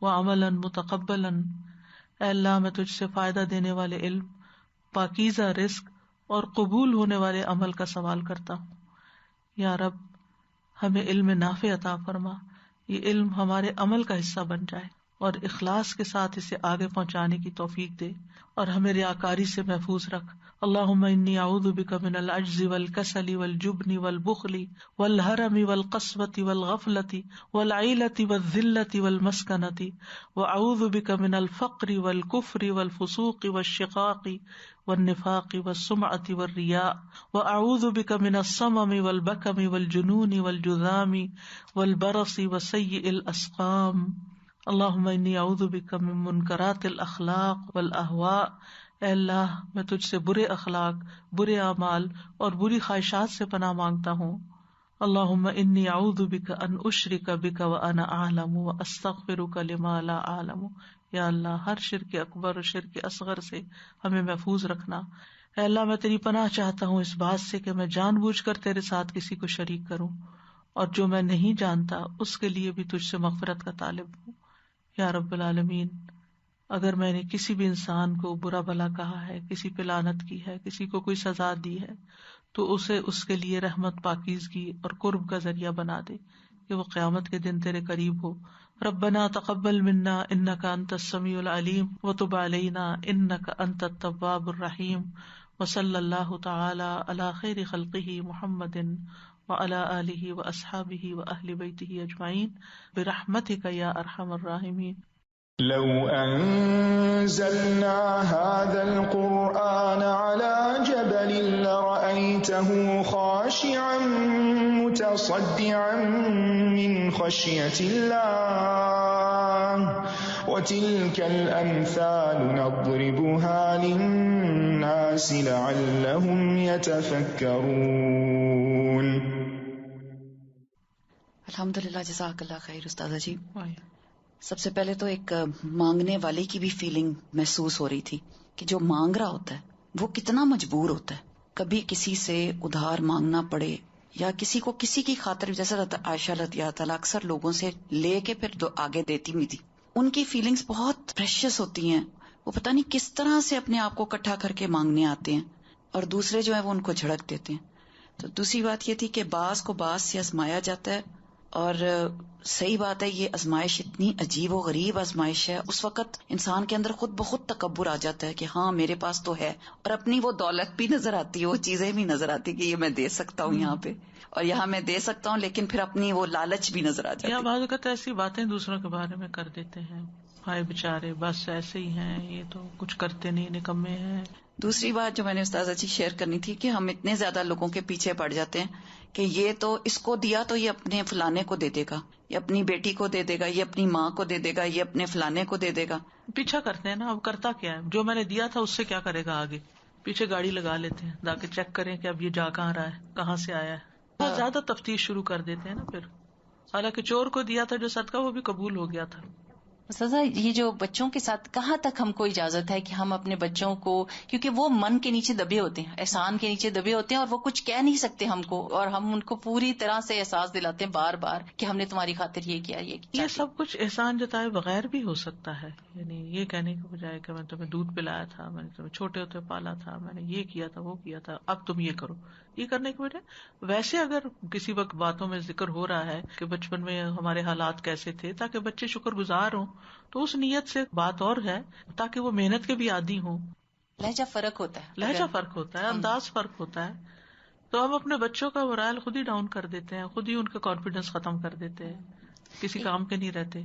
وعملا متقبلا. اے اللہ، میں تجھ سے فائدہ دینے والے علم، پاکیزہ رزق اور قبول ہونے والے عمل کا سوال کرتا ہوں. یا رب، ہمیں علم نافع عطا فرما، یہ علم ہمارے عمل کا حصہ بن جائے اور اخلاص کے ساتھ اسے آگے پہنچانے کی توفیق دے، اور ہمیں ریاکاری سے محفوظ رکھ. اللہم انی اعوذ بک من العجز والکسل والجبن والبخل والحرم والقسوۃ والغفلۃ والعیلۃ والذلۃ والمسکنۃ واعوذ بک من الفقر والکفر والفسوق والشقاق والنفاق والسمعۃ والریاء واعوذ بک من الصمم والبکم والجنون والجذام والبرص وسیء الاسقام. اللہم انی اعوذ بک من منکرات الاخلاق والاہواء. اے اللہ، میں تجھ سے برے اخلاق، برے اعمال اور بری خواہشات سے پناہ مانگتا ہوں. اللہم انی اعوذ بک ان اشرک بک وانا اعلم واستغفرک لما لا اعلم. یا اللہ، ہر شرک اکبر اور شرک اصغر سے ہمیں محفوظ رکھنا. اے اللہ، میں تیری پناہ چاہتا ہوں اس بات سے کہ میں جان بوجھ کر تیرے ساتھ کسی کو شریک کروں، اور جو میں نہیں جانتا اس کے لیے بھی تجھ سے مغفرت کا طالب ہوں. یا رب العالمین، اگر میں نے کسی بھی انسان کو برا بھلا کہا ہے، کسی پہ لعنت کی ہے، کسی کو کوئی سزا دی ہے، تو اسے اس کے لیے رحمت، پاکیزگی اور قرب کا ذریعہ بنا دے کہ وہ قیامت کے دن تیرے قریب ہو. ربنا تقبل منا انک انت السمیع العلیم وتب علینا انک انت التواب الرحیم. وصلی اللہ تعالی علی خیر خلقہ محمد وعلی آلہ واصحابہ واہل بیتہ اجمعین برحمتک یا ارحم الراحمین. لو أنزلنا هذا القرآن على جبل لرأيته خاشعا متصدعا من خشية الله وتلك الأمثال نضربها للناس لعلهم يتفكرون. الحمدللہ، جزاک اللہ خیر استاذہ جی. سب سے پہلے تو ایک مانگنے والے کی بھی فیلنگ محسوس ہو رہی تھی کہ جو مانگ رہا ہوتا ہے وہ کتنا مجبور ہوتا ہے. کبھی کسی سے ادھار مانگنا پڑے یا کسی کو کسی کی خاطر، جیسے عائشہ رضی اللہ تعالیٰ اکثر لوگوں سے لے کے پھر آگے دیتی بھی تھی. ان کی فیلنگز بہت پریشیس ہوتی ہیں. وہ پتہ نہیں کس طرح سے اپنے آپ کو اکٹھا کر کے مانگنے آتے ہیں اور دوسرے جو ہیں وہ ان کو جھڑک دیتے ہیں. تو دوسری بات یہ تھی کہ بعض کو بعض سے آزمایا جاتا ہے، اور صحیح بات ہے، یہ آزمائش اتنی عجیب و غریب آزمائش ہے. اس وقت انسان کے اندر خود بخود تکبر آ جاتا ہے کہ ہاں میرے پاس تو ہے، اور اپنی وہ دولت بھی نظر آتی ہے، وہ چیزیں بھی نظر آتی کہ یہ میں دے سکتا ہوں یہاں پہ، اور یہاں میں دے سکتا ہوں، لیکن پھر اپنی وہ لالچ بھی نظر آ جاتی ہے. یا بعض اوقات ایسی باتیں دوسروں کے بارے میں کر دیتے ہیں، ہائے بیچارے بس ایسے ہی ہیں، یہ تو کچھ کرتے نہیں، نکمے ہیں. دوسری بات جو میں نے استاذہ جی شیئر کرنی تھی کہ ہم اتنے زیادہ لوگوں کے پیچھے پڑ جاتے ہیں کہ یہ تو اس کو دیا تو یہ اپنے فلانے کو دے دے گا، یہ اپنی بیٹی کو دے دے گا، یہ اپنی ماں کو دے دے گا، یہ اپنے فلانے کو دے دے گا. پیچھا کرتے ہیں نا. اب کرتا کیا ہے؟ جو میں نے دیا تھا اس سے کیا کرے گا آگے؟ پیچھے گاڑی لگا لیتے ہیں تاکہ چیک کریں کہ اب یہ جا کہاں رہا ہے، کہاں سے آیا ہے. بہت زیادہ تفتیش شروع کر دیتے ہیں نا پھر. حالانکہ چور کو دیا تھا جو صدقہ، وہ بھی قبول ہو گیا تھا. سزا یہ جو بچوں کے ساتھ کہاں تک ہم کو اجازت ہے کہ ہم اپنے بچوں کو، کیونکہ وہ من کے نیچے دبے ہوتے ہیں، احسان کے نیچے دبے ہوتے ہیں، اور وہ کچھ کہہ نہیں سکتے ہم کو، اور ہم ان کو پوری طرح سے احساس دلاتے ہیں بار بار کہ ہم نے تمہاری خاطر یہ کیا، یہ کیا. یہ سب کچھ احسان جتائے بغیر بھی ہو سکتا ہے. یعنی یہ کہنے کے بجائے کہ میں تمہیں دودھ پلایا تھا، میں نے تمہیں چھوٹے ہوتے پالا تھا، میں نے یہ کیا تھا، وہ کیا تھا، اب تم یہ کرو، یہ کرنے کے بجائے ویسے اگر کسی وقت باتوں میں ذکر ہو رہا ہے کہ بچپن میں ہمارے حالات کیسے تھے تاکہ بچے شکر گزار ہوں، تو اس نیت سے بات اور ہے تاکہ وہ محنت کے بھی عادی ہوں. لہجہ فرق ہوتا ہے، لہجہ فرق ہوتا ہے، انداز فرق ہوتا ہے. تو ہم اپنے بچوں کا مورائل خود ہی ڈاؤن کر دیتے ہیں، خود ہی ان کا کانفیڈینس ختم کر دیتے ہیں، کسی کام کے نہیں رہتے.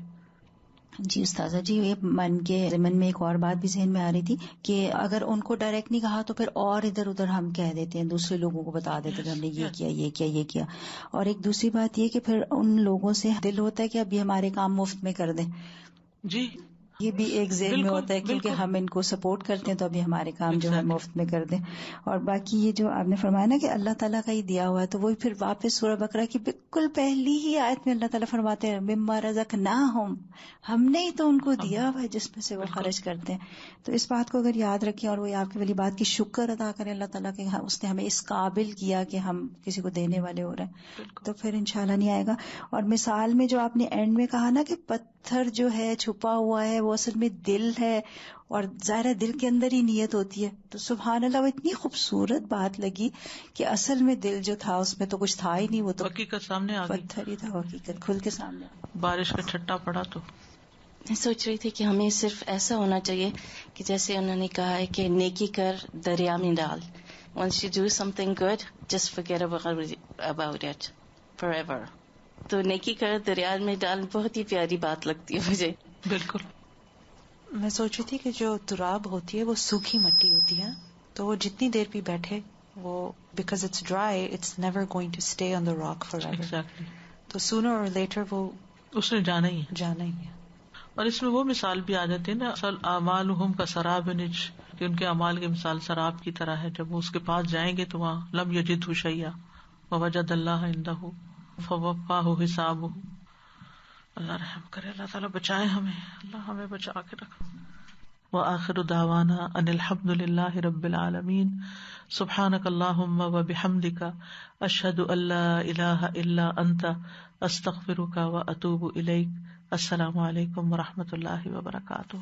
جی استاذہ جی، یہ من کے ضمن میں ایک اور بات بھی ذہن میں آ رہی تھی کہ اگر ان کو ڈائریکٹ نہیں کہا تو پھر اور ادھر ادھر ہم کہہ دیتے ہیں، دوسرے لوگوں کو بتا دیتے کہ ہم نے یہ کیا، یہ کیا، یہ کیا. اور ایک دوسری بات یہ کہ پھر ان لوگوں سے دل ہوتا ہے کہ اب یہ ہمارے کام مفت میں کر دیں. جی یہ بھی ایک ذہن میں ہوتا ہے کیونکہ ہم ان کو سپورٹ کرتے ہیں تو ابھی ہمارے کام جو ہے مفت میں کر دیں. اور باقی یہ جو آپ نے فرمایا نا کہ اللہ تعالیٰ کا ہی دیا ہوا ہے، تو وہی پھر واپس سورہ بقرہ کی بالکل پہلی ہی آیت میں اللہ تعالیٰ فرماتے ہیں مما رزقناہم، ہم نے ہی تو ان کو دیا ہوا ہے جس میں سے وہ خرچ کرتے ہیں. تو اس بات کو اگر یاد رکھیں اور وہ آپ کی والی بات کی شکر ادا کریں اللہ تعالیٰ کے، اس نے ہمیں اس قابل کیا کہ ہم کسی کو دینے والے ہو رہے ہیں، تو پھر انشاءاللہ نہیں آئے گا. اور مثال میں جو آپ نے اینڈ میں کہا نا کہ پتھر جو ہے چھپا ہوا ہے وہ اصل میں دل ہے، اور ظاہر دل کے اندر ہی نیت ہوتی ہے. تو سبحان اللہ، وہ اتنی خوبصورت بات لگی کہ اصل میں دل جو تھا اس میں تو کچھ تھا ہی نہیں، وہ تو حقیقت سامنے آ گئی، پتھر ہی تھا، حقیقت کھل کے سامنے. بارش کا چھٹا پڑا تو میں سوچ رہی تھی کہ ہمیں صرف ایسا ہونا چاہیے کہ جیسے انہوں نے کہا ہے کہ نیکی کر دریا میں ڈال. Once you do something good, just forget about it forever. تو نیکی کر دریا میں ڈال بہت ہی پیاری بات لگتی ہے مجھے. بالکل. میں سوچ رہی تھی کہ جو تراب ہوتی ہے وہ سوکھی مٹی ہوتی ہے، تو وہ جتنی دیر بھی بیٹھے وہ because it's dry it's never going to stay on the rock forever ایور. Exactly. تو سونر اور لیٹر وہ اس نے جانا ہی ہے. جانا ہی ہے. اور اس میں وہ مثال بھی آ جاتی ہے نا، اصل اعمالہم کسراب نج، کہ ان کے اعمال کی مثال سراب کی طرح ہے. جب وہ اس کے پاس جائیں گے تو وہاں لم یجدہ شیئا ووجد اللہ عندہ فوفاہ حسابہ. اللہ رحم کرے، اللہ تعالیٰ بچائے ہمیں، اللہ ہمیں بچا کے رکھے. وآخر دعوانا ان الحمد للہ رب العالمین. سبحانک اللہم وبحمدک، اشہد ان لا الہ الا انت، استغفرک واتوب الیک. السلام علیکم ورحمۃ اللہ وبرکاتہ.